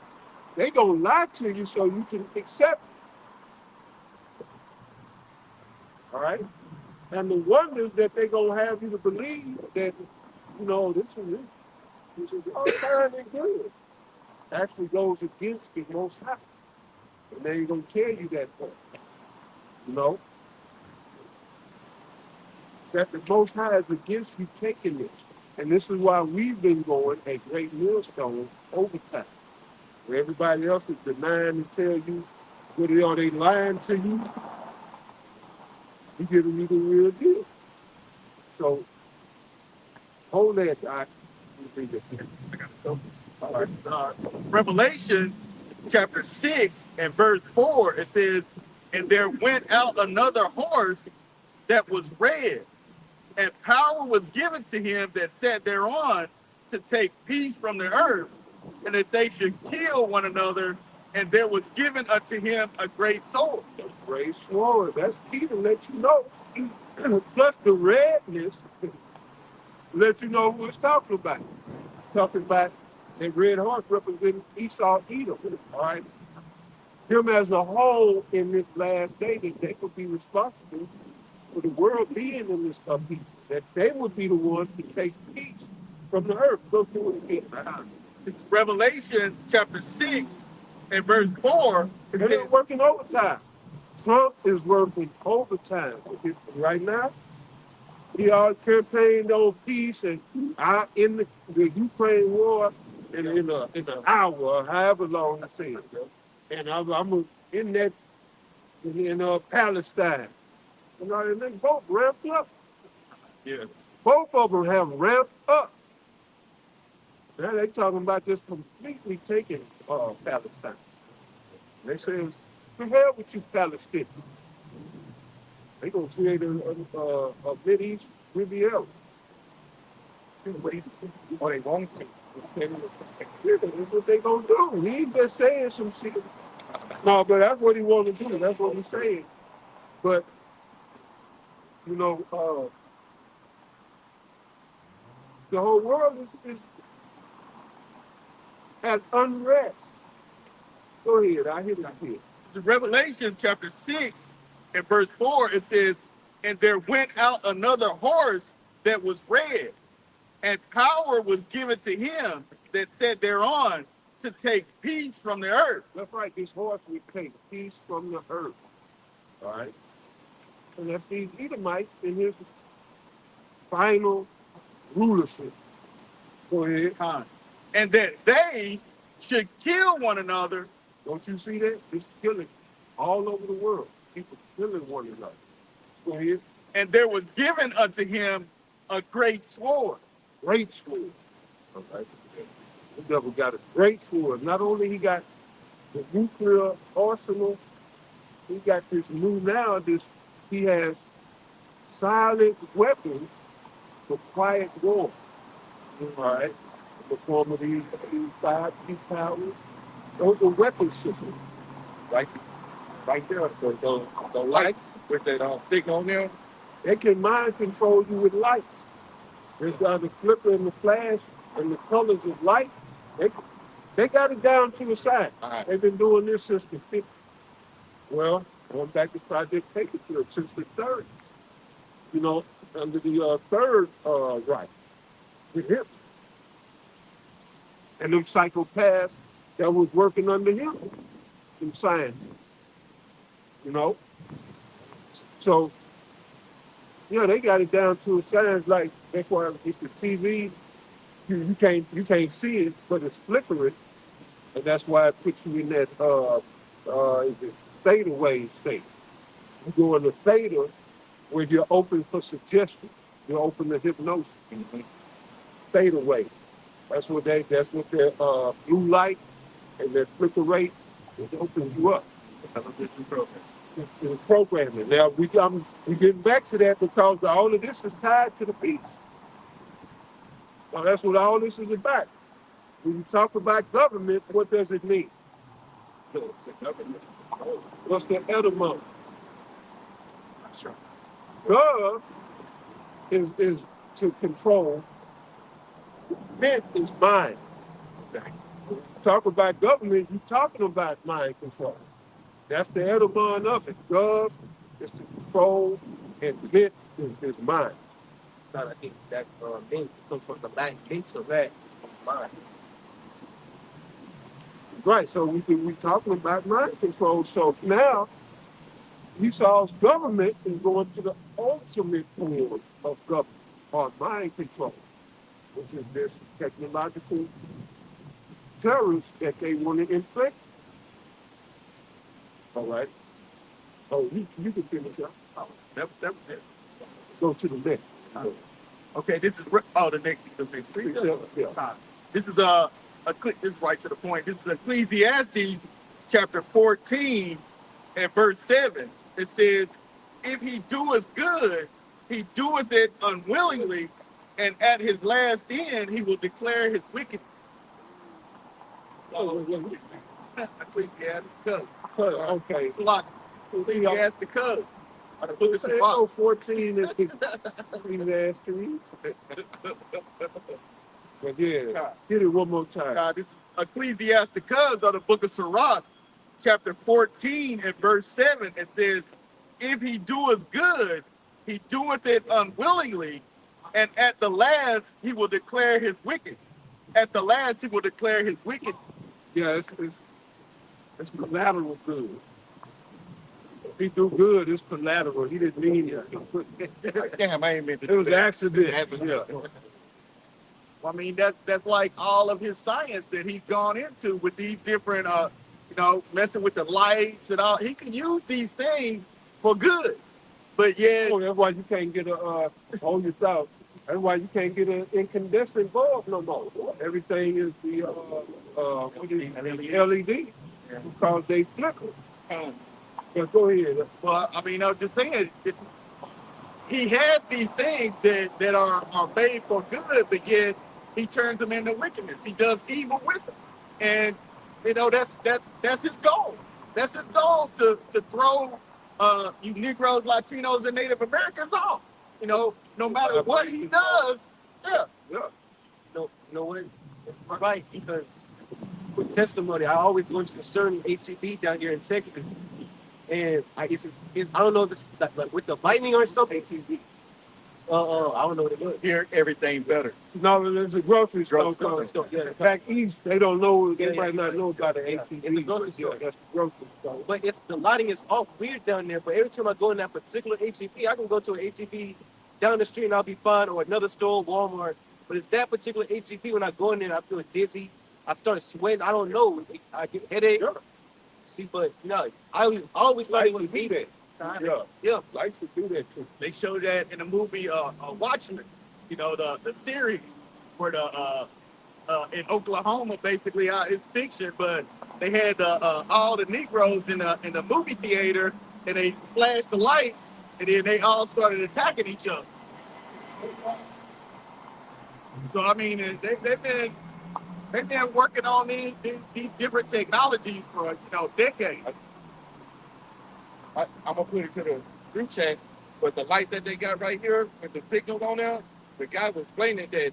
They gonna lie to you so you can accept it. All right? And the wonders that they gonna have you to believe that, this is all fine and good. Actually goes against the most high. And they ain't gonna tell you that part. You know? That the most high is against you taking this. And this is why we've been going a great millstone over time. Where everybody else is denying and tell you what are they lying to you? We giving you the real deal. So hold that, Doc. All right. Revelation chapter 6 and verse 4, it says, and there went out another horse that was red, and power was given to him that sat thereon to take peace from the earth, and that they should kill one another, and there was given unto him a great sword. A great sword. That's key to let you know. Plus the redness let you know who it's talking about. It's talking about that red horse representing Esau Edom. All right. Him as a whole in this last day that they could be responsible for the world being in this upheaval. That they would be the ones to take peace from the earth. Go through it again. It's Revelation chapter 6 and verse 4. It And says, they're working overtime. Trump is working overtime right now. He all campaigned on peace and out in the Ukraine war in an hour, or however long he said. And I'm in that in Palestine. You know, and they both ramped up. Yeah. Both of them have ramped up. Now they talking about just completely taking Palestine. They say, to hell with you, Palestinians. They gonna create a Mideast Riviera. Or they want to. And that's what they gonna do. He ain't just saying some shit. No, but that's what he want to do. That's what he's saying. But you know, the whole world is at unrest. Go ahead. I hear that here. In Revelation chapter 6 and verse 4, it says, and there went out another horse that was red, and power was given to him that sat thereon to take peace from the earth. That's right. This horse would take peace from the earth. All right. And that's these Edomites in his final rulership. Go ahead. And that they should kill one another. Don't you see that? It's killing all over the world. People killing one another. Go ahead. And there was given unto him a great sword. Great sword. Okay. The devil got a great sword. Not only he got the nuclear arsenal, he got this new now, he has silent weapons for quiet war. All right. In the form of these five key powers. Those are weapon systems. Right there. The lights with that stick on them. They can mind control you with lights. There's the flicker and the flash and the colors of light. They got it down to a science. Right. They've been doing this since the 50s. Well, going back to Project Paperclip since the 30s. You know, under the third Reich. With him. And them psychopaths that was working under him. Them scientists. You know? So, yeah, they got it down to a science. Like, that's why if the TV, you can't see it, but it's flickering. And that's why it puts you in that is it theta wave state. You go in the theta where you're open for suggestion. You're open to hypnosis. Mm-hmm. Theta wave. That's what their blue light and that flicker rate, it opens you up. It's programming. Now we getting back to that because all of this is tied to the peace. So that's what all this is about. When you talk about government, what does it mean? To government. What's the etymology? Sure. Gov is to control. Ment is mind. Okay. When you talk about government, you're talking about mind control. That's the etymology of it. Gov is to control, and ment is mind. So I think that ment comes from the Latin mental, that is mind. Right, so we talking about mind control. So now, Esau's government is going to the ultimate form of government, or mind control, which is this technological terrorists that they want to inflict. All right. Oh, you can finish up. Oh, that. Go to the next. Okay, this is the next. Yeah. This is this is right to the point. This is Ecclesiastes chapter 14 and verse 7. It says, if he doeth good, he doeth it unwillingly, and at his last end he will declare his wickedness. Ecclesiastes. Okay. Ecclesiastes. I put this in 14 is Ecclesiastes. But yeah, hit it one more time. This is Ecclesiastes of the book of Sirach, chapter 14 and verse 7. It says, if he doeth good, he doeth it unwillingly, and at the last he will declare his wicked. At the last he will declare his wicked. Yeah, it's collateral good. he do good. It's collateral. He didn't mean it. Damn, I ain't meant to It do was an that. accident. Yeah. I mean, that's like all of his science that he's gone into with these different, messing with the lights and all. He can use these things for good, but yet, Oh, that's why you can't get a on your thought. That's why you can't get an incandescent bulb no more. Everything is the what is it? LED because they flicker. But go ahead. well, I mean, I'm just saying, he has these things that are made for good, but yet he turns them into wickedness. He does evil with them, and that's his goal. That's his goal to throw you Negroes, Latinos, and Native Americans off. No matter what he does, yeah. Yeah. You know what? Right, because with testimony, I always go to the certain HEB down here in Texas, and I don't know if it's like with the lightning or something. HEB. I don't know what it is. Here, everything better. No, there's a grocery store. Grocery store. Yeah, Back east, they don't know. They Yeah, might yeah. not know about the ATV. It's a grocery store. Yeah, that's the grocery store. But the lighting is all weird down there. But every time I go in that particular HEB, I can go to an HEB down the street and I'll be fine, or another store, Walmart. But it's that particular HEB when I go in there, I feel dizzy. I start sweating. I don't know. I get headache. Yeah. See, but no, I always thought it was Lights to do needed. that. Yeah. Yeah. Lights to do that too. They showed that in the movie Watchmen. The series where in Oklahoma, basically, it's fiction, but they had all the Negroes in the movie theater, and they flashed the lights, and then they all started attacking each other. So I mean, they've been working on these different technologies for decades. I'm gonna put it to the group chat, but the lights that they got right here with the signals on there, the guy was explaining that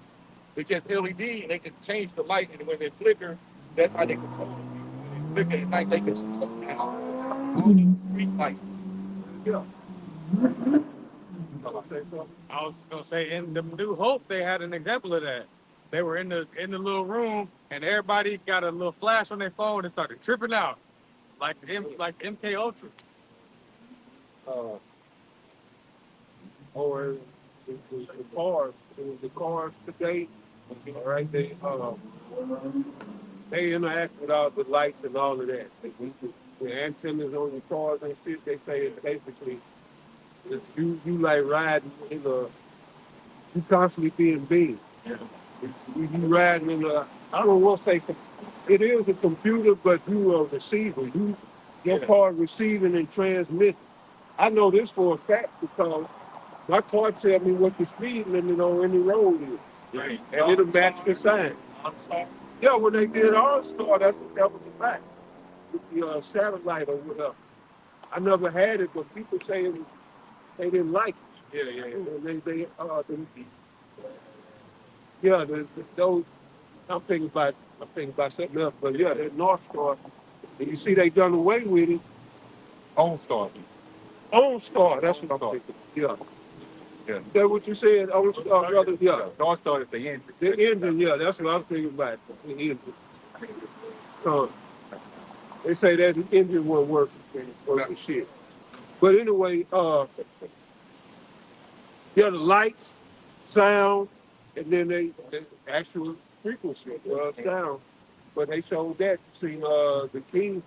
it's just LED and they can change the light, and when they flicker, that's how they control it. When they flicker at night, they can turn it off. All these street lights. Yeah. I was gonna say in the New Hope they had an example of that. They were in the little room and everybody got a little flash on their phone and started tripping out like MK Ultra. Or the cars. The cars today, all right, they interact with all the lights and all of that. The antennas on the cars and shit, they say it's basically that you like riding in a, you constantly being beamed. You riding in a, I don't want to say, it is a computer, but you are a receiver. Your car receiving and transmitting. I know this for a fact because my car tell me what the speed limit on any road is. Right. And it'll match the sign. Yeah, when they did OnStar, that was a fact. With the satellite or whatever. I never had it, but people say they didn't like it. Yeah. Those, I'm thinking about something else, but yeah, that North Star, and you see they done away with it. OnStar. OnStar, that's what I'm thinking. Yeah. Yeah. Is that what you said? OnStar, brother? Yeah. OnStar is the engine. The engine, yeah, that's what I'm thinking about. The engine. They say that the engine wasn't worth shit. But anyway, the lights, sound, and then the actual frequency sound. But they showed that between the Kingsmen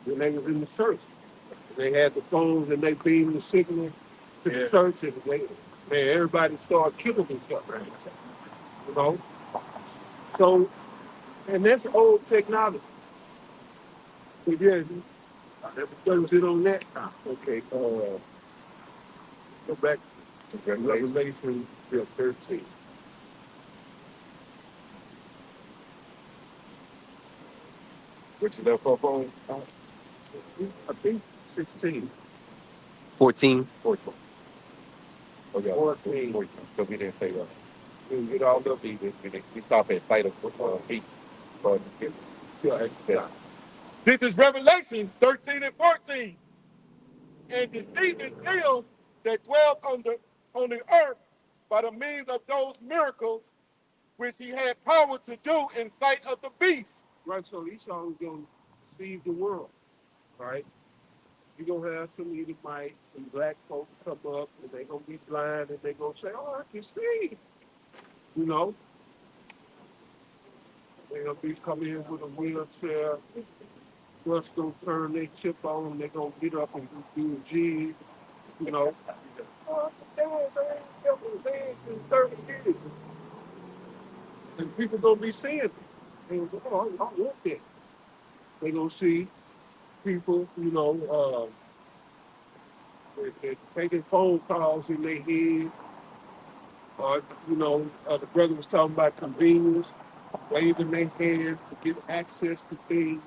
when they was in the church. They had the phones and they beamed the signal to the church, and everybody started killing each other. You know? So, and that's old technology. But yeah, that was it on that. Okay, go back to Revelation 13. Which is that phone? I think 16. 14. 14. Okay. 14. 14. Because we didn't say that. We get all the We stopped at sight of beats. So, yeah. this is Revelation 13 and 14. And deceiving ills that dwelt on the earth by the means of those miracles which he had power to do in sight of the beast. Right, so Esau was going to deceive the world, right? You're gonna have some Edomites, some black folks come up and they're gonna be blind and they're gonna say, oh, I can see. You know, they're gonna be coming in with a wheelchair, bus gonna turn their chip on, they're gonna get up and do a G, you know. Oh, damn, I ain't felt my legs in 30 years. And people gonna be seeing it. And, oh, I want that. They gonna see people, you know, they're taking phone calls in their head, or, you know, the brother was talking about convenience, waving their hand to get access to things.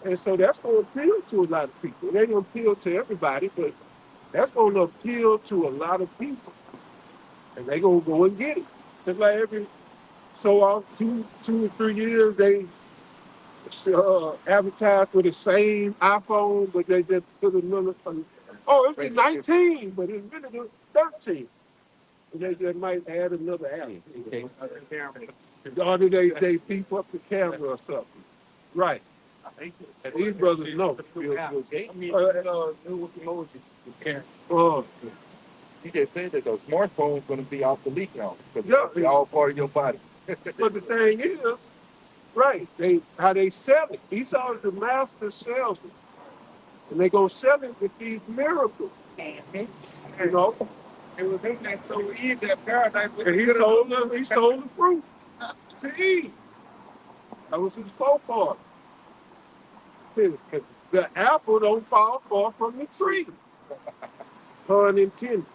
And so that's going to appeal to a lot of people. It ain't going to appeal to everybody, but that's going to appeal to a lot of people. And they going to go and get it. It's like every so on 2 or 3 years, they advertise for the same iPhone, but they just put another, oh, it's the 19, but it's really the 13. And they just might add another app. Or they beef up the camera or something. Right. And these brothers know. New emojis. You just said that those smartphones going to be obsolete now because they're all part of your body. But the thing is, right, how they sell it. Esau is the master salesman. And they gonna sell it with these miracles. You know? It was him that sold Eve that paradise. And he sold the fruit to Eve. That was his forefather. The apple don't fall far from the tree. Pun intended.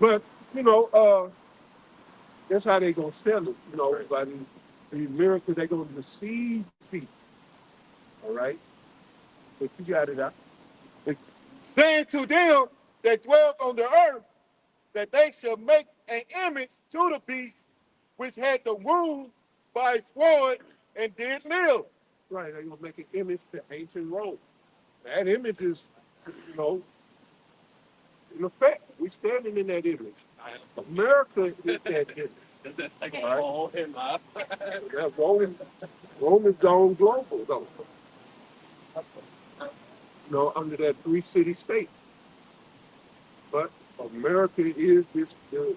But, you know, that's how they gonna sell it, you know, by these miracles, they gonna deceive people. All right? But you got it out. It's saying to them that dwell on the earth that they shall make an image to the beast which had the wound by its sword and did live. Right, they're gonna make an image to ancient Rome. That image is, you know, in effect, we standing in that image. America is that image. All right? Yeah, Rome is gone global, though. You know, under that three-city state. But America is the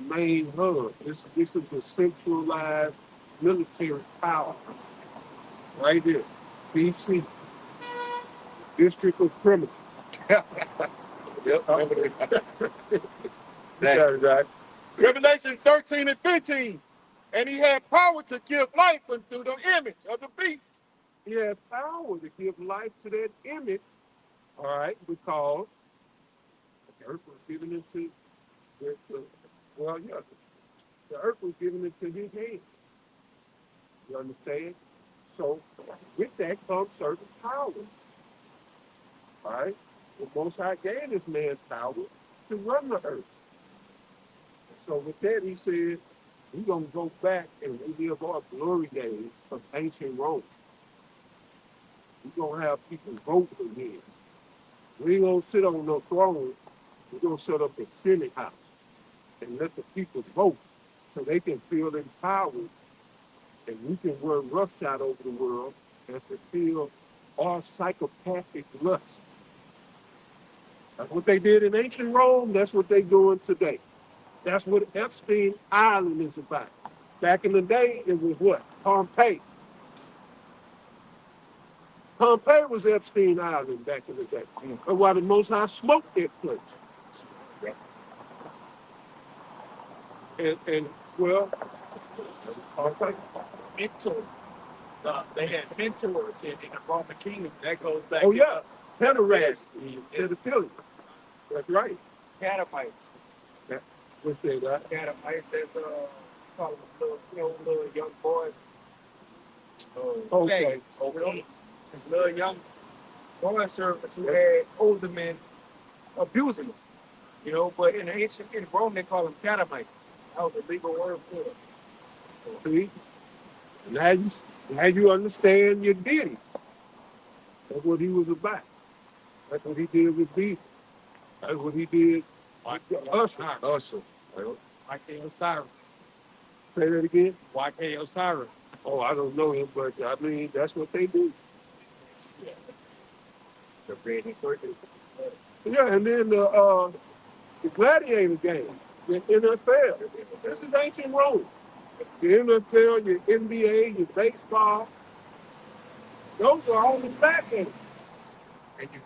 main hub. This is the centralized military power right here. DC, District of Criminal. Yep. Right. Revelation 13 and 15. And he had power to give life unto the image of the beast. He had power to give life to that image, all right, because the earth was given into, well, yeah, the earth was given into his hand. You understand? So with that comes certain power, all right? The Most High gave this man power to run the earth. So with that, he said, we're going to go back and relive our glory days of ancient Rome. We're going to have people vote again. We ain't going to sit on no throne. We're going to set up a Senate house and let the people vote so they can feel empowered and we can run roughshod over the world and fulfill our psychopathic lust. That's what they did in ancient Rome. That's what they're doing today. That's what Epstein Island is about. Back in the day, it was what? Pompeii. Pompeii was Epstein Island back in the day. That's why the Most High smoked that place. And well, Pompeii. Mentor. They had mentors in the Roman kingdom. That goes back. Oh, yeah. Pederast. Pedophilia. That's right. Catamites. What's that? Catamites, that's called little young boys. Okay. Little young boys servants who had older men abusing them. You know, but in Rome they call them catamites. That was a legal word for it. See? Now you understand your deity. That's what he was about. That's what he did with B. That's what he did with Usher. YK Osiris. Say that again? YK Osiris. Oh, I don't know him, but I mean, that's what they do. Yeah, and then the gladiator game, the NFL. This is ancient Rome. Your NFL, your NBA, your baseball, those are all the back end. And you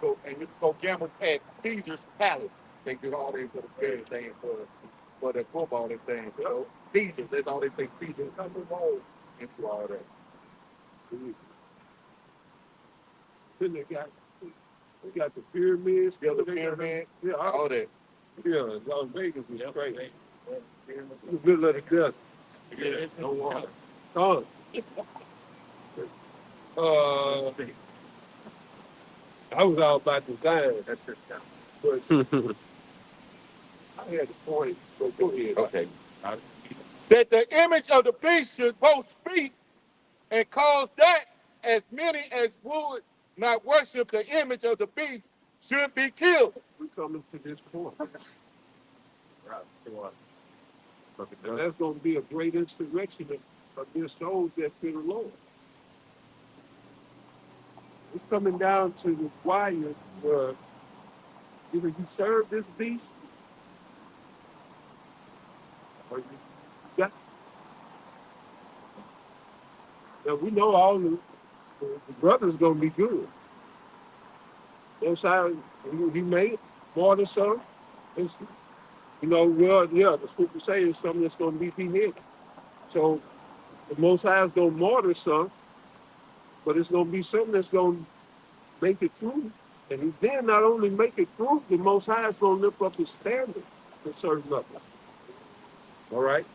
go gamble at Caesar's Palace. They do all these little scary things for the football and things. You know, Caesar. That's all they say. Caesar come roll into all that. Then they got the pyramids. Yeah, the pyramid. Yeah, All that. yeah, Las Vegas is crazy. In the middle of the desert. Yeah, no water. Tons. I was all about design at this time. But I had a point. So go ahead. Okay. That the image of the beast should both speak and cause that as many as would not worship the image of the beast should be killed. We're coming to this point. And that's going to be a great insurrection against those that fear the Lord. It's coming down to the wire where either you serve this beast or you got. Now we know all the brothers going to be good. Those how he made more than some. It's, well, yeah, the scripture says something that's going to be beheaded. So the Most High is going to martyr some, but it's going to be something that's going to make it through. And then not only make it through, the Most High is going to lift up his standard for certain levels. All right?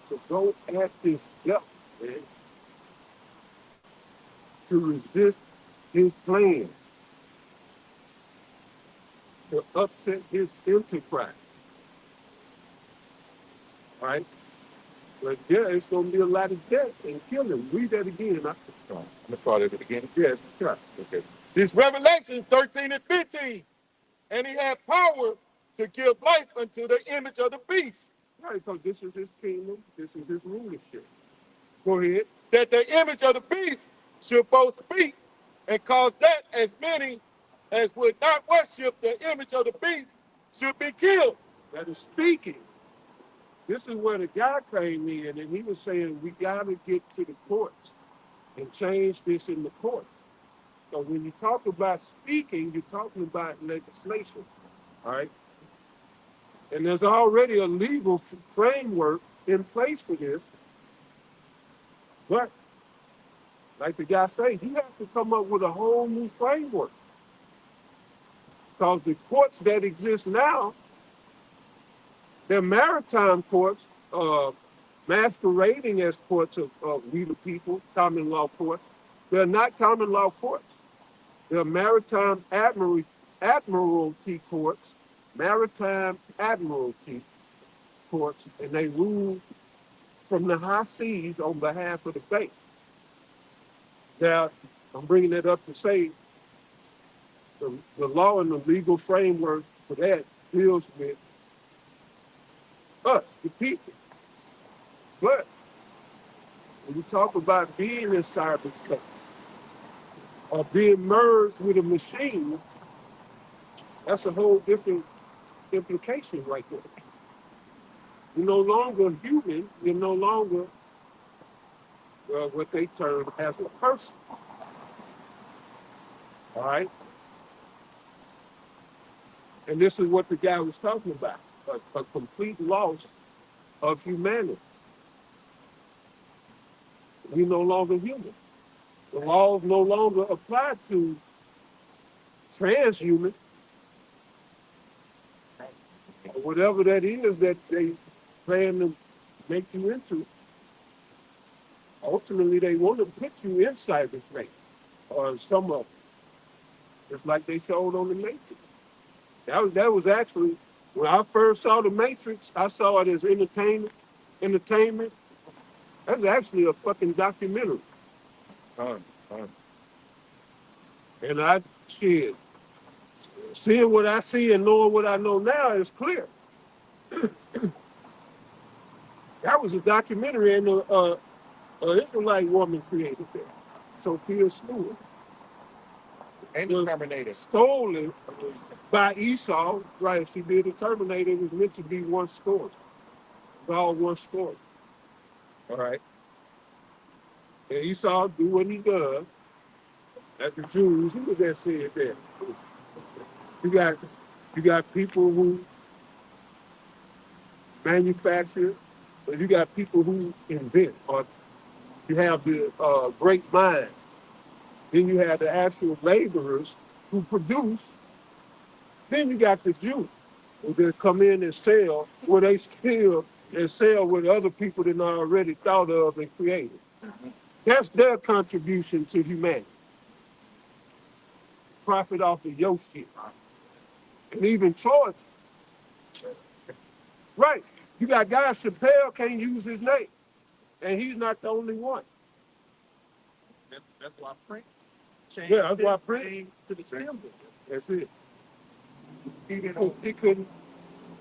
So go at this devil, man, to resist his plan, to upset his enterprise. All right? But yeah, it's going to be a lot of death and killing. Read that again. I'm going to start at the beginning. Yes, yeah, okay. This Revelation 13 and 15. And he had power to give life unto the image of the beast. Right, because this is his kingdom, this is his rulership. Go ahead. That the image of the beast should both speak and cause that as many as would not worship the image of the beast should be killed. That is speaking. This is where the guy came in and he was saying we got to get to the courts and change this in the courts. So when you talk about speaking, you're talking about legislation, all right? And there's already a legal framework in place for this. But like the guy said, he has to come up with a whole new framework. Because the courts that exist now, they're maritime courts, masquerading as courts of we the people, common law courts. They're not common law courts. They're maritime admiralty courts, maritime admiralty courts, and they rule from the high seas on behalf of the bank. Now, I'm bringing it up to say the law and the legal framework for that deals with us, the people. But when you talk about being in cyberspace or being merged with a machine, that's a whole different implication right there. You're no longer human, you're no longer what they term as a person. All right? And this is what the guy was talking about, a complete loss of humanity. We're no longer human. The laws no longer apply to transhumans, or whatever that is that they plan to make you into. Ultimately, they want to put you in cyberspace, or some of them. Just like they showed on the Matrix. That was actually, when I first saw the Matrix, I saw it as entertainment. That was actually a fucking documentary. And shit, seeing what I see and knowing what I know now is clear. That was a documentary, and an Israelite woman created that, Sophia Stewart. was stolen by Esau. Right, she did the Terminator. It was meant to be one story. It's all one story. All right. And Esau do what he does. At the Jews, who was that said there? You got you got people who manufacture, but you got people who invent, or you have the great minds. Then you have the actual laborers who produce. Then you got the Jews who just come in and sell what they steal and sell what other people did not already thought of and created. That's their contribution to humanity. Profit off of your shit. And even charge. Right. You got guys, Chappelle can't use his name. And he's not the only one. That's why Prince changed That's why his Prince name to the symbol. That's it. He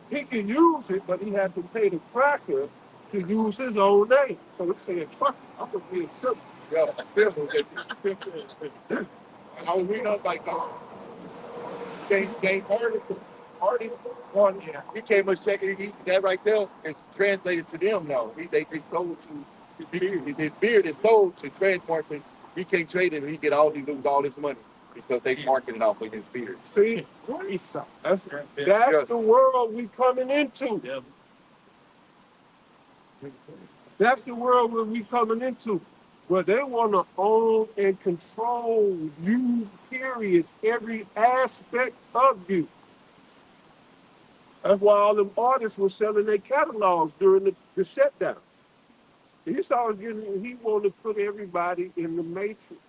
He can use it, but he had to pay the cracker to use his own name. So it's saying, fuck, I'm gonna be a symbol. Yeah, a symbol. I was reading up like James Harden, yeah. He came up checking that right there is translated to them now. They sold to his beard is sold to transport. He can't trade it and he get lose all this money because they market it off with his beard. See, that's yes. The world we coming into. Yeah. That's the world where we coming into. Where they want to own and control you, period, every aspect of you. That's why all them artists were selling their catalogs during the shutdown. He wanted to put everybody in the matrix.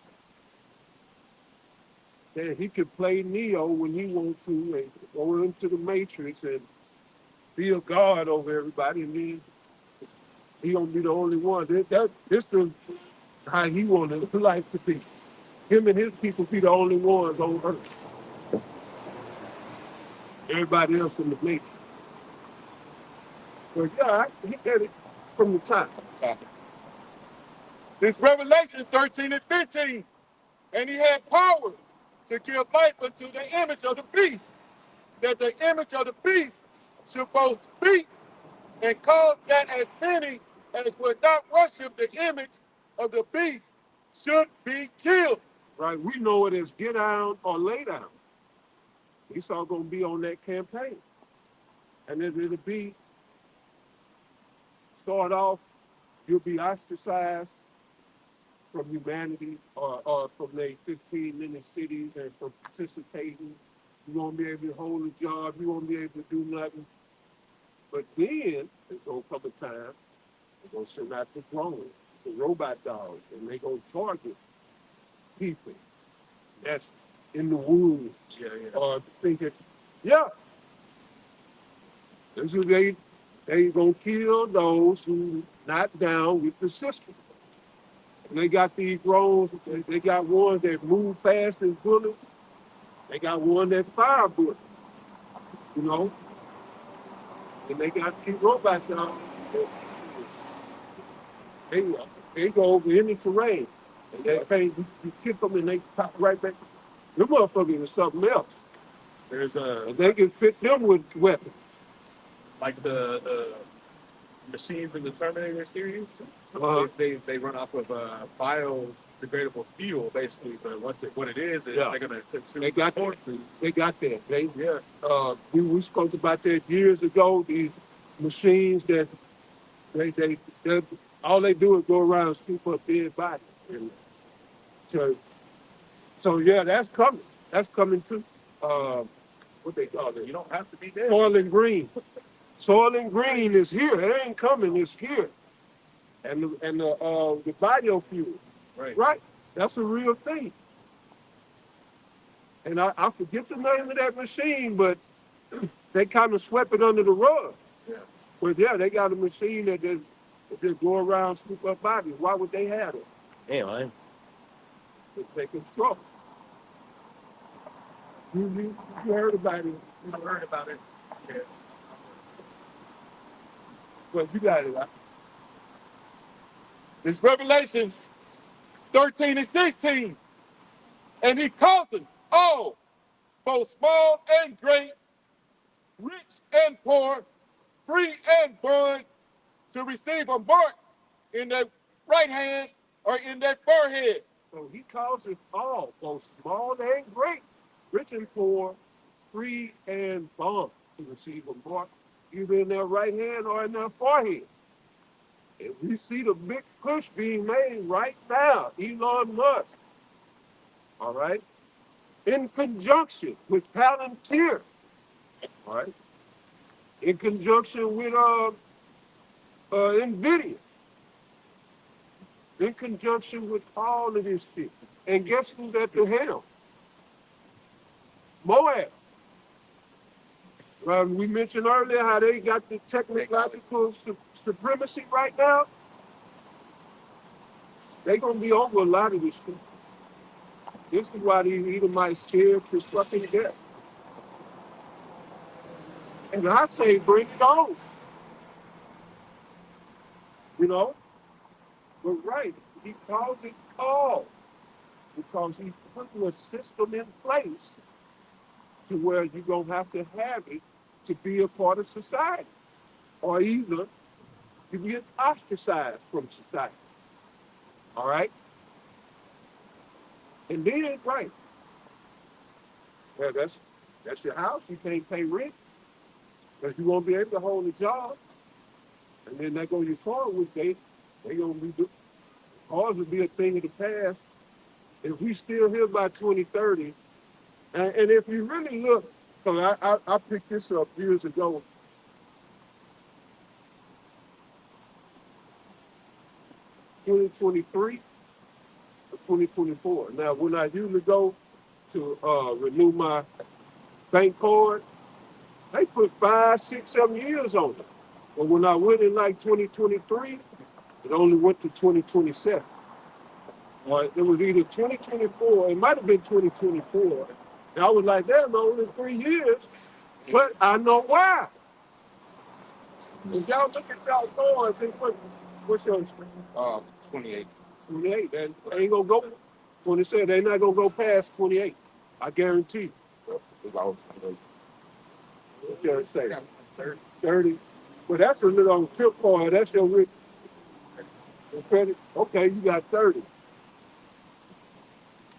That he could play Neo when he wants to and go into the matrix and be a god over everybody, and then he gonna be the only one. This is how he wanted life to be. Him and his people be the only ones on earth. Everybody else in the matrix. But yeah, he got it from the top. This Revelation 13 and 15. And he had power to give life unto the image of the beast, that the image of the beast should both speak and cause that as many as would not worship the image of the beast should be killed. Right, we know it as get down or lay down. Esau gonna be on that campaign. And it'll be, start off, you'll be ostracized from humanity or from their 15-minute cities and from participating. You won't be able to hold a job. You won't be able to do nothing. But then there's going to come a time they're going to send out the drones, the robot dogs, and they're going to target people that's in the woods. Yeah. Or thinking, yeah, this is they going to kill those who not down with the system. And they got these drones. They got one that move fast as bullets. They got one that fire bullets, you know. And they got these robot dogs. They, they go over any terrain. And you kick them and they pop right back. Them motherfuckers is something else. And they can fit them with weapons. Like the machines in the Terminator series, they run off of biodegradable fuel, basically. But what it is they're gonna consume. They got horses. They got that. We spoke about that years ago. These machines that they all they do is go around and scoop up dead bodies. And so yeah, that's coming. That's coming too. What they call it? You don't have to be dead. Soylent Green. Soylent Green is here. It ain't coming. It's here. And the biofuel. Right. That's a real thing. And I forget the name of that machine, but they kind of swept it under the rug. Yeah. But yeah, they got a machine that just go around scoop up bodies. Why would they have it? Yeah, man. To take control. You heard about it. You heard about it. Yeah. But you got it. It's Revelations 13 and 16. And he causes all, both small and great, rich and poor, free and bond, to receive a mark in their right hand or in their forehead. So he calls us all, both small and great, rich and poor, free and bond, to receive a mark either in their right hand or in their forehead. And we see the big push being made right now, Elon Musk, all right, in conjunction with Palantir, all right, in conjunction with NVIDIA, in conjunction with all of this shit. And guess who's at the helm? Moab. We mentioned earlier how they got the technological supremacy right now. They're going to be over a lot of this shit. This is why these Edomites scared to fucking death. And I say, bring it on. You know? But right, he calls it all because he's putting a system in place to where you're going to have it to be a part of society. Or either you get ostracized from society. All right? And then, right, well, that's your house. You can't pay rent because you won't be able to hold a job. And then they go your car, which they gonna be cars will be a thing of the past. If we still here by 2030, and if you really look, because I picked this up years ago. 2023 or 2024. Now, when I usually go to renew my bank card, they put 5, 6, 7 years on it. But when I went in like 2023, it only went to 2027. It was either 2024, it might have been 2024. And I was like, damn, only 3 years. But I know why. If y'all look at y'all cards, what's your 28. 28? They ain't gonna go 27. They're not gonna go past 28. I guarantee. It's all 28. What you say? 30. Well, that's a little on tip card. That's your credit. Okay, you got 30.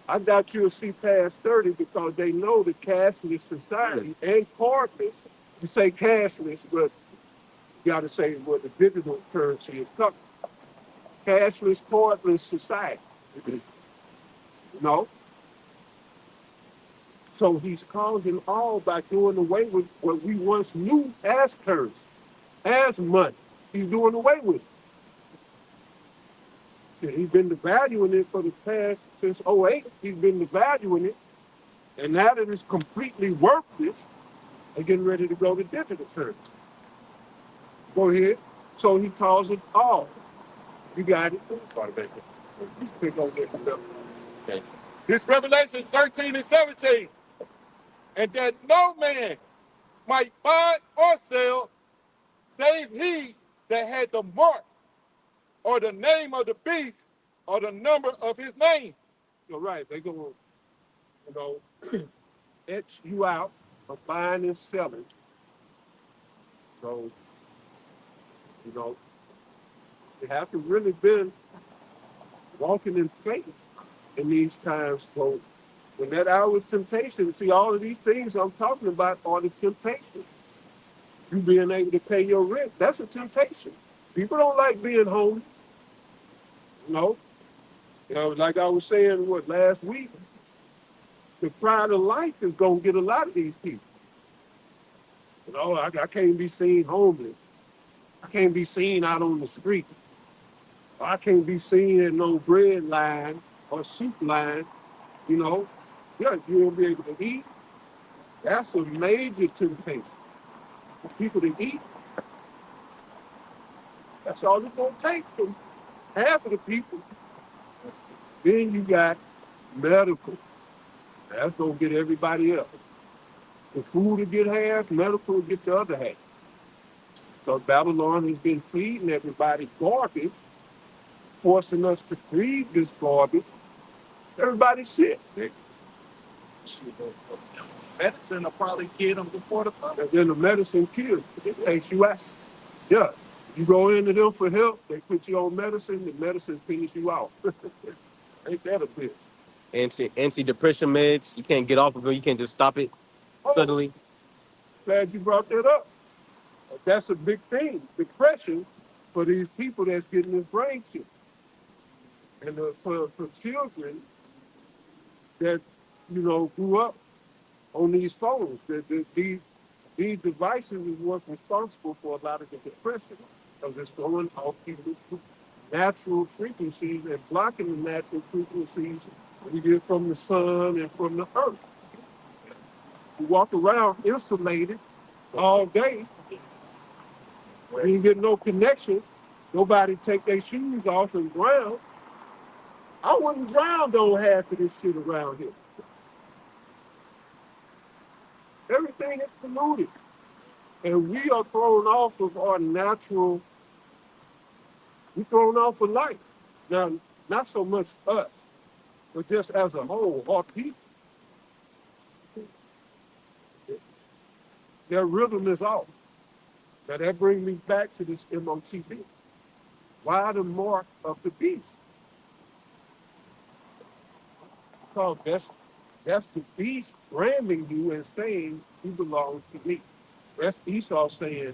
I doubt you'll see past 30 because they know the cashless society and cardless. You say cashless, but you got to say what the digital currency is coming. Cashless, cardless society. No. So he's causing all by doing away with what we once knew as currency, as money. He's doing away with it. And he's been devaluing it for the past, since '08, he's been devaluing it. And now that it's completely worthless, they're getting ready to go to digital currency. Go ahead. So he calls it all. You got it. Start back. You pick on this stuff. Okay. This Revelation 13 and 17. And that no man might buy or sell, save he that had the mark or the name of the beast or the number of his name. So right, they're gonna, etch you out of buying and selling. So, you have to really been walking in faith in these times, folks. When that hour is temptation, see all of these things I'm talking about are the temptation. You being able to pay your rent, that's a temptation. People don't like being homeless. You know, like I was saying last week, the pride of life is gonna get a lot of these people. I can't be seen homeless. I can't be seen out on the street. I can't be seen in no bread line or soup line, you know. Yeah, you won't be able to eat. That's a major temptation. For people to eat, that's all it's gonna take from half of the people. Then you got medical. That's gonna get everybody else. The food will get half, medical will get the other half. So Babylon has been feeding everybody garbage, forcing us to breathe this garbage. Everybody's sick. Medicine will probably kill them before the flu. And then the medicine kills. It takes you out. Yeah. You go into them for help, they put you on medicine, the medicine finishes you off. Ain't that a bitch? Antidepressant meds, you can't get off of it. You can't just stop it suddenly. Glad you brought that up. That's a big thing. Depression for these people that's getting this brain shit. And for children that, grew up on these phones, these devices is what's responsible for a lot of the depression. Because it's going off people's natural frequencies and blocking the natural frequencies we get from the sun and from the earth. You walk around insulated all day. You ain't get no connection. Nobody take their shoes off and ground. I wouldn't ground on half of this shit around here. Everything is polluted. And we are thrown off of our natural, we're thrown off of life. Now, not so much us, but just as a whole, our people, their rhythm is off. Now that brings me back to this MOTB. Why the mark of the beast? Because that's the beast branding you and saying you belong to me. That's Esau saying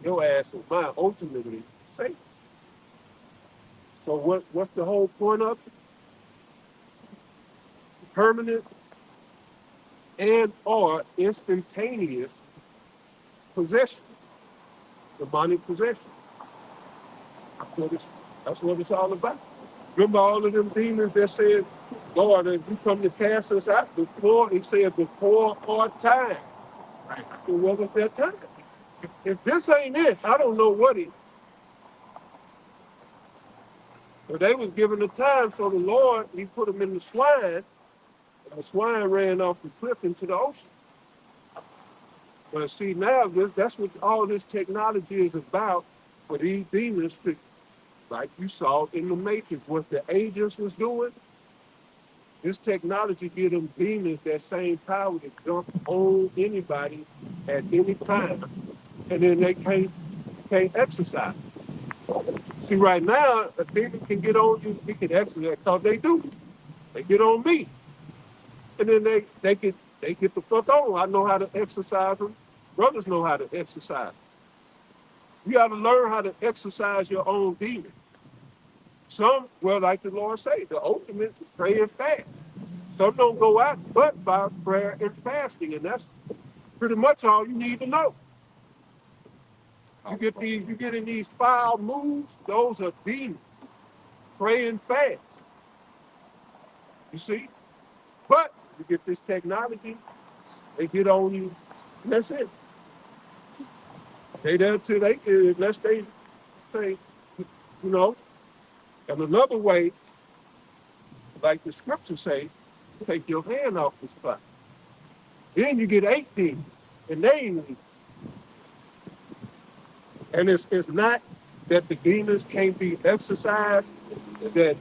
your ass is mine, ultimately Satan. So what's the whole point of it? Permanent and or instantaneous possession, demonic possession. That's what it's all about. Remember all of them demons that said, Lord, if you come to cast us out before, he said before our time. Right. So what was their time? If this ain't it, I don't know what it is. But they was given the time, so the Lord, he put them in the swine, and the swine ran off the cliff into the ocean. But see, now that's what all this technology is about for these demons, like you saw in the Matrix, what the agents was doing. This technology gives them demons that same power to jump on anybody at any time, and then they can't exercise. See, right now, a demon can get on you, he can exercise, because they do. They get on me, and then they get the fuck on. I know how to exercise them. Brothers know how to exercise. You got to learn how to exercise your own demon. Some, well, like the Lord say, the ultimate is pray and fast. Some don't go out but by prayer and fasting, and that's pretty much all you need to know. You get in these foul moods, those are demons. Pray and fast. You see? But you get this technology, they get on you, and that's it. They there till they unless they say, you know, and another way, like the scriptures say, take your hand off the spot. Then you get 18, and they ain't. And it's not that the demons can't be exercised, that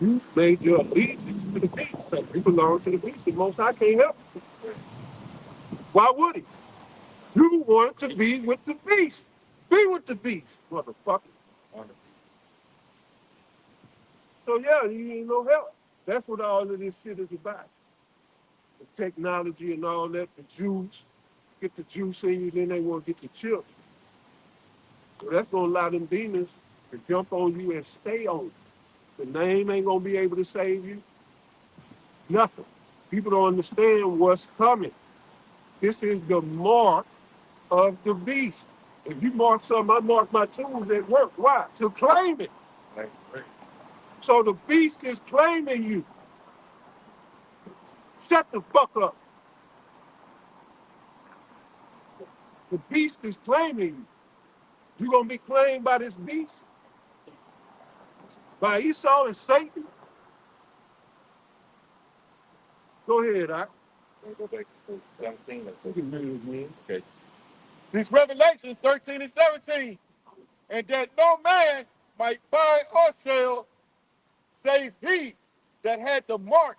you made your allegiance to the beast. So you belong to the beast. The Most High can't help you. Why would he? You want to be with the beast. Be with the beast, motherfucker. So yeah, you ain't no help. That's what all of this shit is about. The technology and all that, the juice. Get the juice in you, then they want to get the children. So that's gonna allow them demons to jump on you and stay on you. The name ain't gonna be able to save you. Nothing. People don't understand what's coming. This is the mark of the beast. If you mark something, I mark my tools at work. Why? To claim it. Right. So the beast is claiming you. Shut the fuck up. The beast is claiming you. You gonna be claimed by this beast? By Esau and Satan? Go ahead, I. Go back to 17. You can read it again. Okay. This Revelation 13 and 17. And that no man might buy or sell save he that had the mark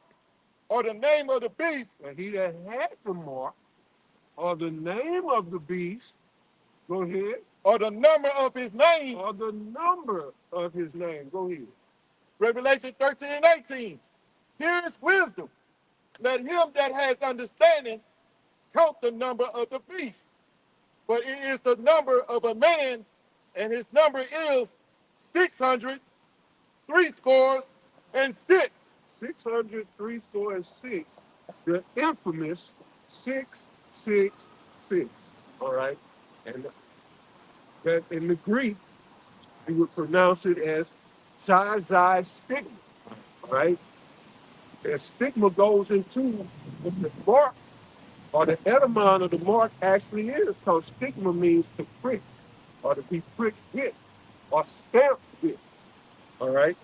or the name of the beast, and he that had the mark, or the name of the beast, go ahead, or the number of his name. or the number of his name. Go ahead. Revelation 13 and 18. Here is wisdom. Let him that has understanding count the number of the beast. But it is the number of a man, and his number is 600, 6. 603 score and six, the infamous 666. All right, and that in the Greek, you would pronounce it as Chazai stigma. All right, and stigma goes into what the mark or the etymon of the mark actually is, because stigma means to prick or to be pricked with or stamped with. All right,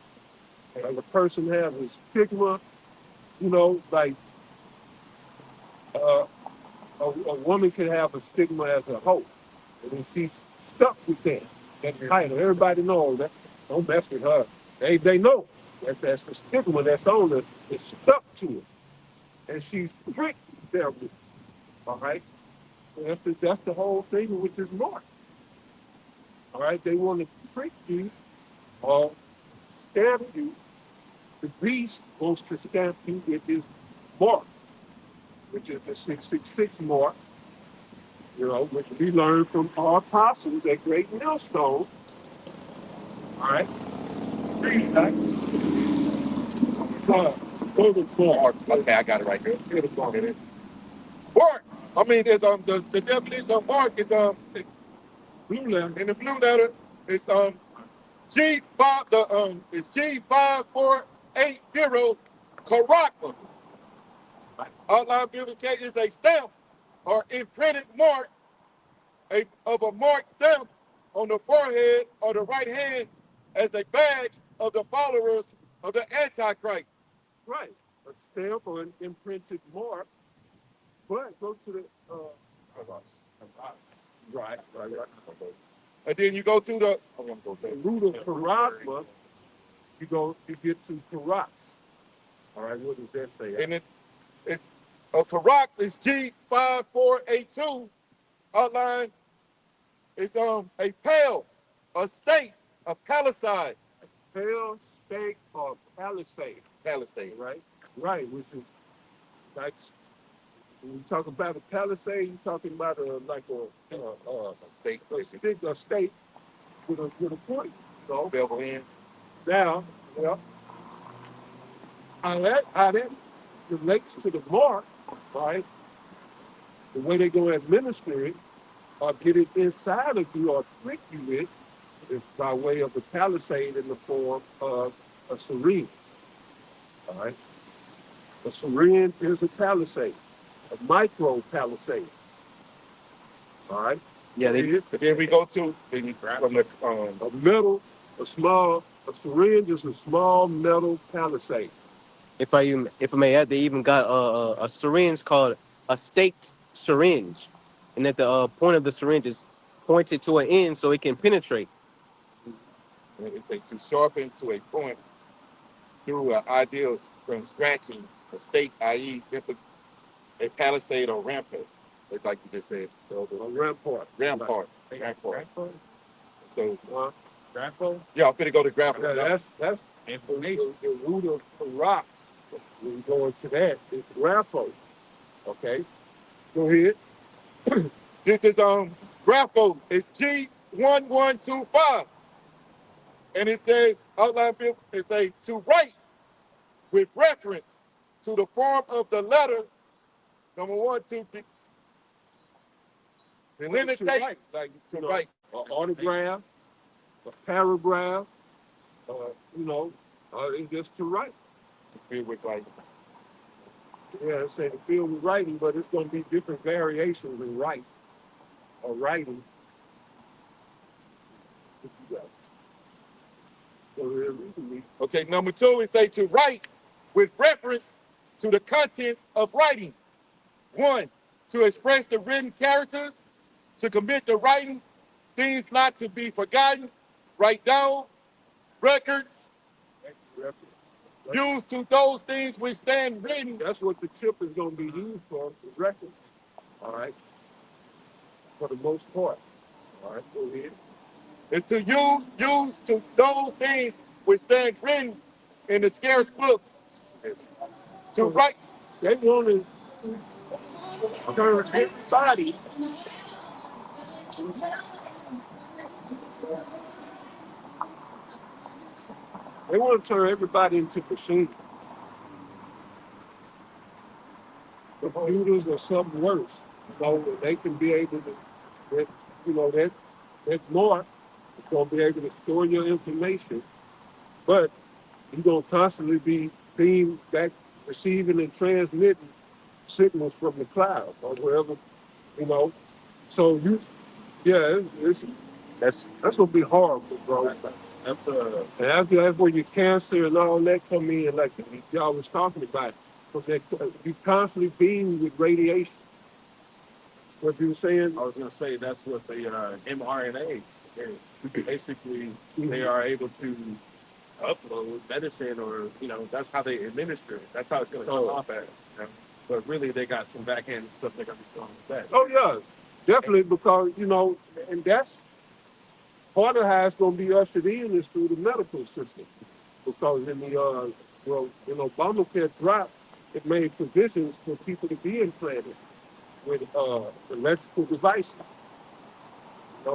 like a person has a stigma, like uh, a woman can have a stigma as a hoe, and then she's stuck with that title. Everybody knows that. Don't mess with her. They know that that's the stigma that's on her. It's stuck to her, and she's pricked there with it. All right, so that's the whole thing with this mark. All right, they want to prick you or stamp you. The beast wants to stamp you with his mark, which is the 666 mark. Which we learned from our apostles at Great Millstone. All right. Go to Mark. Okay, I got it right here. Get it, Mark. Mark. I mean, there's the definition of mark is Blue letter. in the blue letter. It's G5. It's G5480 Caracma. Outline beautification is a stamp or imprinted mark of a marked stamp on the forehead or the right hand as a badge of the followers of the Antichrist. Right. A stamp or an imprinted mark. But go to the right. And then you go to the root of Paragma, you get to Parax. All right, what does that say? And it's Parax is G5482. Outline is a pale, a state, a palisade. Pale, stake, or palisade. Palisade. Right? Right, which is like when you talk about a palisade, you're talking about a stake. A stake with a point. So bevel in. now, how that relates to the mark, right? The way they're going to administer it or get it inside of you or trick you with is by way of a palisade in the form of a syringe. All right? A syringe is a palisade, a micro palisade. All right? Yeah, then we go to from the a syringe is a small metal palisade. If I may add, they even got a syringe called a staked syringe, and that the point of the syringe is pointed to an end so it can penetrate. It's to sharpen to a point through an ideal from scratching a stake, i.e., a palisade or rampart. It's like you just said. So a rampart. Rampart. So, Grapho? yeah, I'm gonna go to graphic. That's Information. the root of the rock. When you go into that, it's grapho. Okay? Go ahead. This is grapho. It's G1125. And it says, outline bill, it says to write with reference to the form of the letter, number 1, 2, 3. To write, like to write. An autograph, a paragraph, it's just to write. To fill with writing. Yeah, it's saying to fill with writing, but it's going to be different variations in write or writing. What you got? Okay, number 2, it says to write with reference to the contents of writing. 1, to express the written characters, to commit the writing, things not to be forgotten, write down, records. used to those things which stand written. That's what the chip is going to be used for, the record. All right, for the most part. All right, go ahead. It's to use to those things which stand written in the scarce books. Yes. To write. They want to turn everybody. They want to turn everybody into machines. Computers or something worse. So they can be able to, that, you know, that more is going to be able to store your information, but you're going to constantly be being back, receiving and transmitting signals from the cloud or wherever, you know. So yeah, that's going to be horrible, bro. That's where your cancer and all that come in, like y'all was talking about. So that you constantly being with radiation. What you were saying? I was gonna say that's what the mRNA is. Basically, they are able to upload medicine, or that's how they administer it. That's how it's gonna come off at. But really, they got some back end stuff they're gonna be throwing with that. Oh yeah, definitely, because and that's part of how it's going to be ushered in is through the medical system. Because in the when Obamacare dropped, it made provisions for people to be implanted with electrical devices.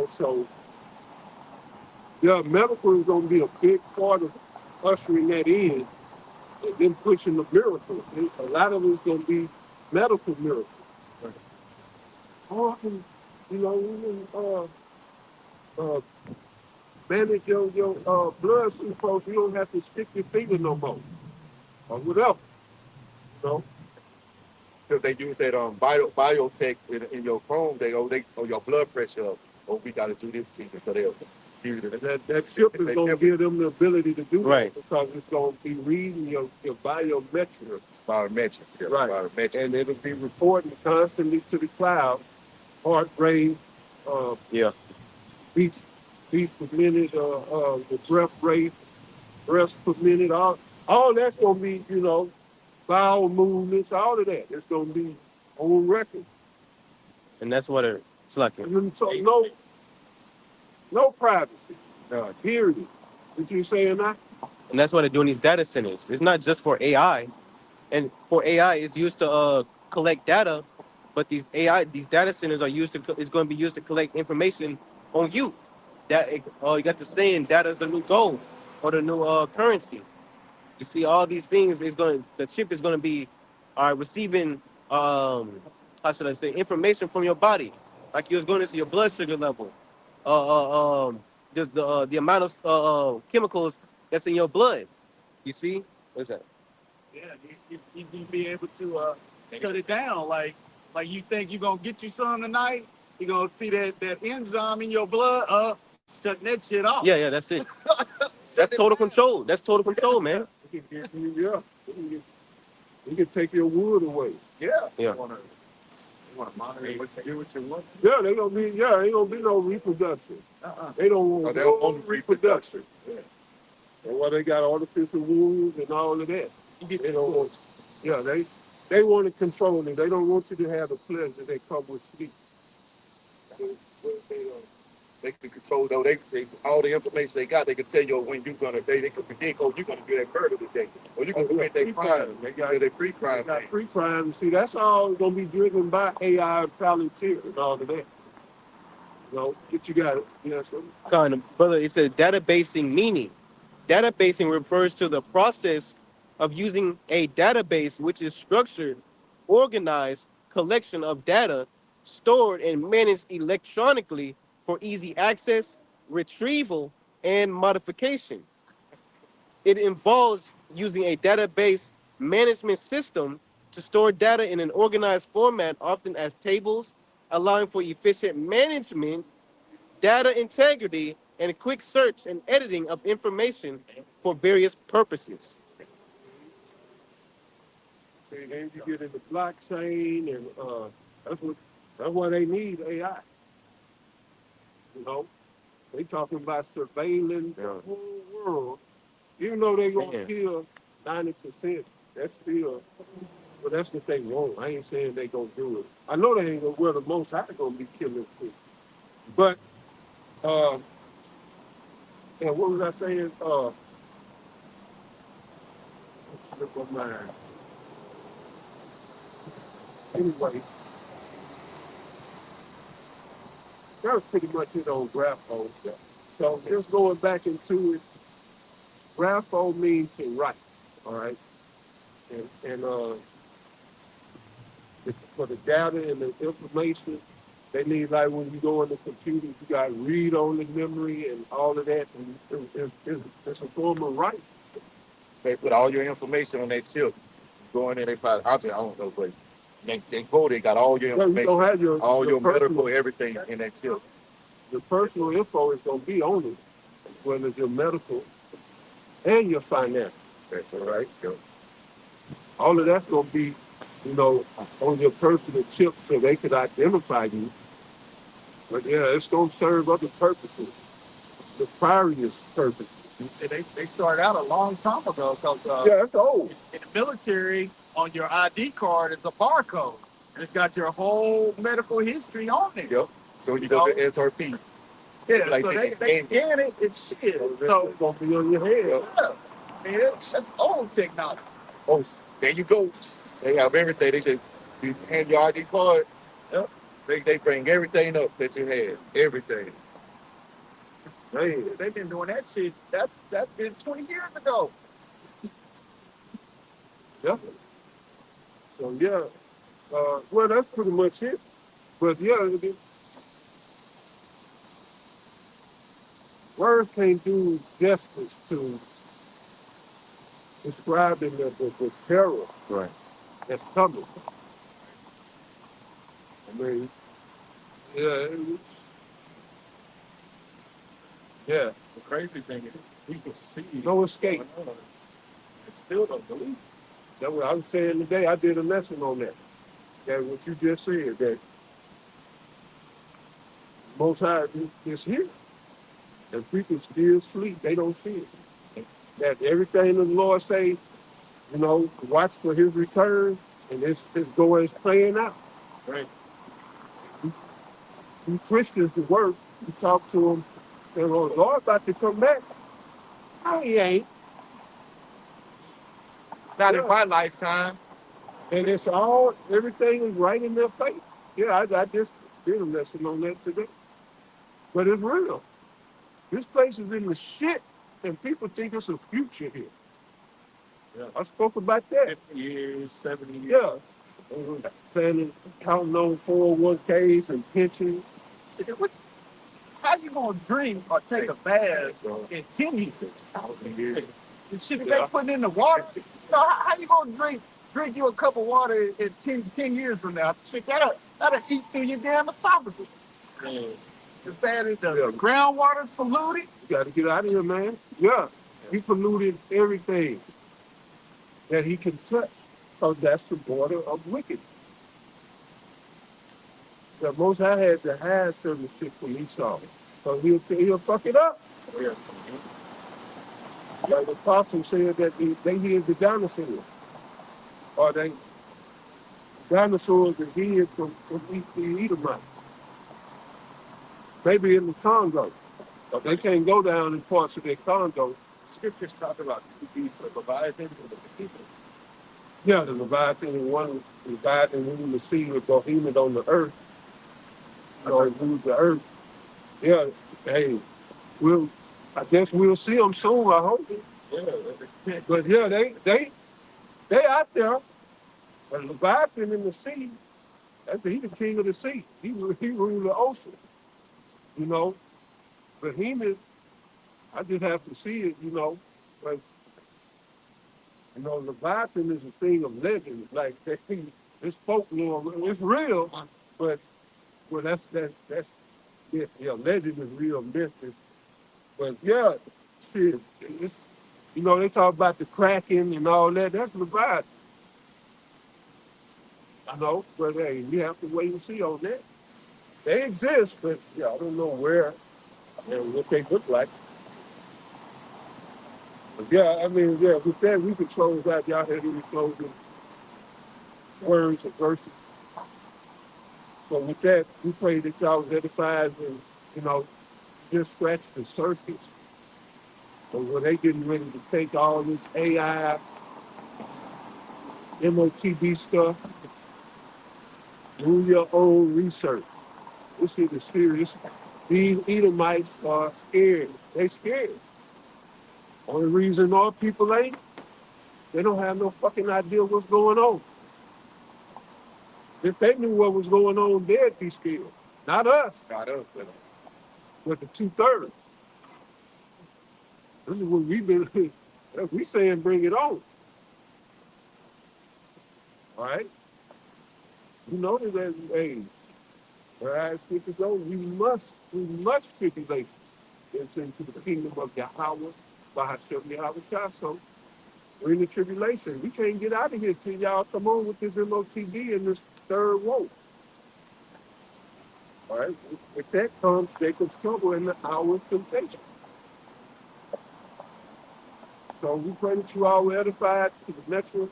So yeah, medical is going to be a big part of ushering that in and then pushing the miracles. A lot of it's going to be medical miracles. Oh, I can, uh, manage your blood glucose. You don't have to stick your finger no more, or whatever. You know. Because they use that biotech in your phone, they your blood pressure up. Oh, we got to do this to you, so they'll use it. And that chip is going to give them the ability to do that because it's going to be reading your biometrics. Biometrics, yeah. Right. Biometrics. And it'll be reporting constantly to the cloud, heart rate, beats per minute, the breath rate, breaths per minute, all that's going to be, bowel movements, all of that. It's going to be on record. And that's what it's like. So no privacy. Period. What you saying now? And that's why they're doing these data centers. It's not just for AI. And for AI, it's used to collect data, but these data centers is going to be used to collect information on you. You got the saying, data is the new gold or the new currency. You see, all these things the chip is going to be receiving how should I say, information from your body, like you was going into your blood sugar level, just the amount of chemicals that's in your blood. You see, what's that? Yeah, you be able to shut it down. Like you think you're gonna get you some tonight, you're gonna see that enzyme in your blood, shutting that shit off. Yeah, that's it. That's total control. That's total control, man. Yeah. You can take your wood away. Yeah. Yeah. You wanna monitor what you do with your wood? Yeah, ain't gonna be no reproduction. They don't want no reproduction. Yeah. And why they got artificial wounds and all of that. They don't want, they want to control it. They don't want you to have the pleasure that comes with sleep. They can control though. They all the information they got. They can tell you when you're gonna. They can predict. Oh, you're gonna do that murder today. Or you're gonna commit that crime. They got their pre-crime. They got pre-crime. See, that's all gonna be driven by AI and Palantir and all of that. Get you got it. Kind of, brother. It says databasing meaning. Databasing refers to the process of using a database, which is structured, organized collection of data stored and managed electronically for easy access, retrieval, and modification. It involves using a database management system to store data in an organized format, often as tables, allowing for efficient management, data integrity, and quick search and editing of information for various purposes. See, then you get into blockchain, and that's why they need AI. They talking about surveilling the whole world, even though they gonna kill 90%, that's still, well, that's what they want. I ain't saying they gonna do it. I know they ain't gonna, well, the most high gonna be killing people. But, uh, and what was I saying? Slip my mind. Anyway, that was pretty much it on grapho. So just going back into it, grapho means to write, all right? And for the data and the information, they need, like when you go in the computer, you got read-only memory and all of that. And it's a form of writing. They put all your information on that chip. Go in there, they probably, I don't know, but they go, they got all your Well, you information, don't have all your medical, personal, everything in that chip. your personal info is going to be on it, whether it's your medical and your finance. That's all right. Yeah. All of that's going to be, you know, on your personal chip so they could identify you. But yeah, it's going to serve other purposes, nefarious purposes. See, they started out a long time ago because Yeah, it's old. in the military, on your ID card is a barcode. And it's got your whole medical history on it. Yep. So you go to SRP. Yeah, like so they scan it and shit. So it's going to be on your head. Yeah. I mean, that's old technology. Oh, there you go. They have everything. They just, you hand your ID card. Yep. They bring everything up that you had. Everything. Man, They've been doing that shit. That's been 20 years ago. yeah. So yeah, well, that's pretty much it. But yeah, words can't do justice to describing the terror Right. that's coming. I mean, yeah, yeah, The crazy thing is, people see no escape. going on and still don't believe it. That's what I was saying today. I did a lesson on that. That what you just said, that Most High is here. And people still sleep. They don't see it. That everything the Lord say, you know, watch for his return, and it's playing out. Right. You Christians, the worst. You talk to them, and oh, Lord about to come back. No, he ain't. Not Yeah. in my lifetime. And everything is right in their face. Yeah, I just did a lesson on that today. But it's real. This place is in the shit, and people think it's a future here. Yeah. I spoke about that. 50 years, 70 years. Yeah. Planning, counting on 401ks and pensions. How you gonna drink or take a bath in 10 years? 1,000 years. The shit they putting in the water. No, how you gonna drink you a cup of water in 10 years from now? Shit, that'll eat through your damn esophagus. Man. As bad as the groundwater's polluted. You got to get out of here, man. Yeah. He polluted everything that he can touch. Because that's the border of wickedness. The Most High had to hide certain shit from Esau. So he'll fuck it up. Yeah. Like the apostle said that they hid the dinosaurs. Or dinosaurs that hid from the Edomites. Maybe in the Congo. But they can't go down in parts of their Congo. Scriptures talk about two beasts, the Leviathan and the people. Yeah, the Leviathan and one Leviathan ruling the sea with Bohemian on the earth. You know, it rules the earth. Yeah, hey, I guess we'll see them soon, I hope. Yeah. But yeah, they out there. But Leviathan in the sea, he the king of the sea. He ruled the ocean. You know, Behemoth, I just have to see it, you know. But, you know, Leviathan is a thing of legend. Like, it's folklore. It's real, but well, that's myth. Yeah, legend is real, myth is. But yeah, shit, you know, they talk about the Kraken and all that. That's Leviathan. You know, but hey, we have to wait and see on that. They exist, but yeah, I don't know where and what they look like. But yeah, I mean, yeah, with that, we can close out. Y'all had any closing words or verses. So with that, we pray that y'all was edified and, you know, just scratch the surface. So when they getting ready to take all this AI, MOTB stuff, do your own research. This shit is serious. These Edomites are scared. They scared. Only reason all people ain't, they don't have no fucking idea what's going on. If they knew what was going on, they'd be scared. Not us, Got us. but the 2/3. This is what we've been, we saying bring it on. All right? You know that, hey, where I sit to go, we must tribulation into the kingdom of Yahweh, by Hashem Yahweh Shah. So we're in the tribulation. We can't get out of here till y'all come on with this MOTB and this third woke. All right? With that comes Jacob's trouble and the hour of temptation. So we pray that you all were edified to the next one.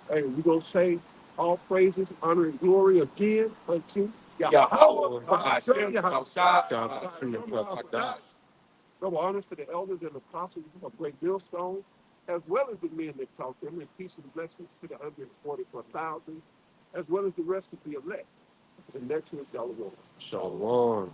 Hey, we're going to say all praises, honor, and glory again unto Yahweh. Hashem, Yahweh Shai. Double honors to the elders and apostles of Great Millstone, as well as the men that taught them, and peace and blessings to the 144,000, as well as the rest of the elect. The next one, Shalom. Shalom.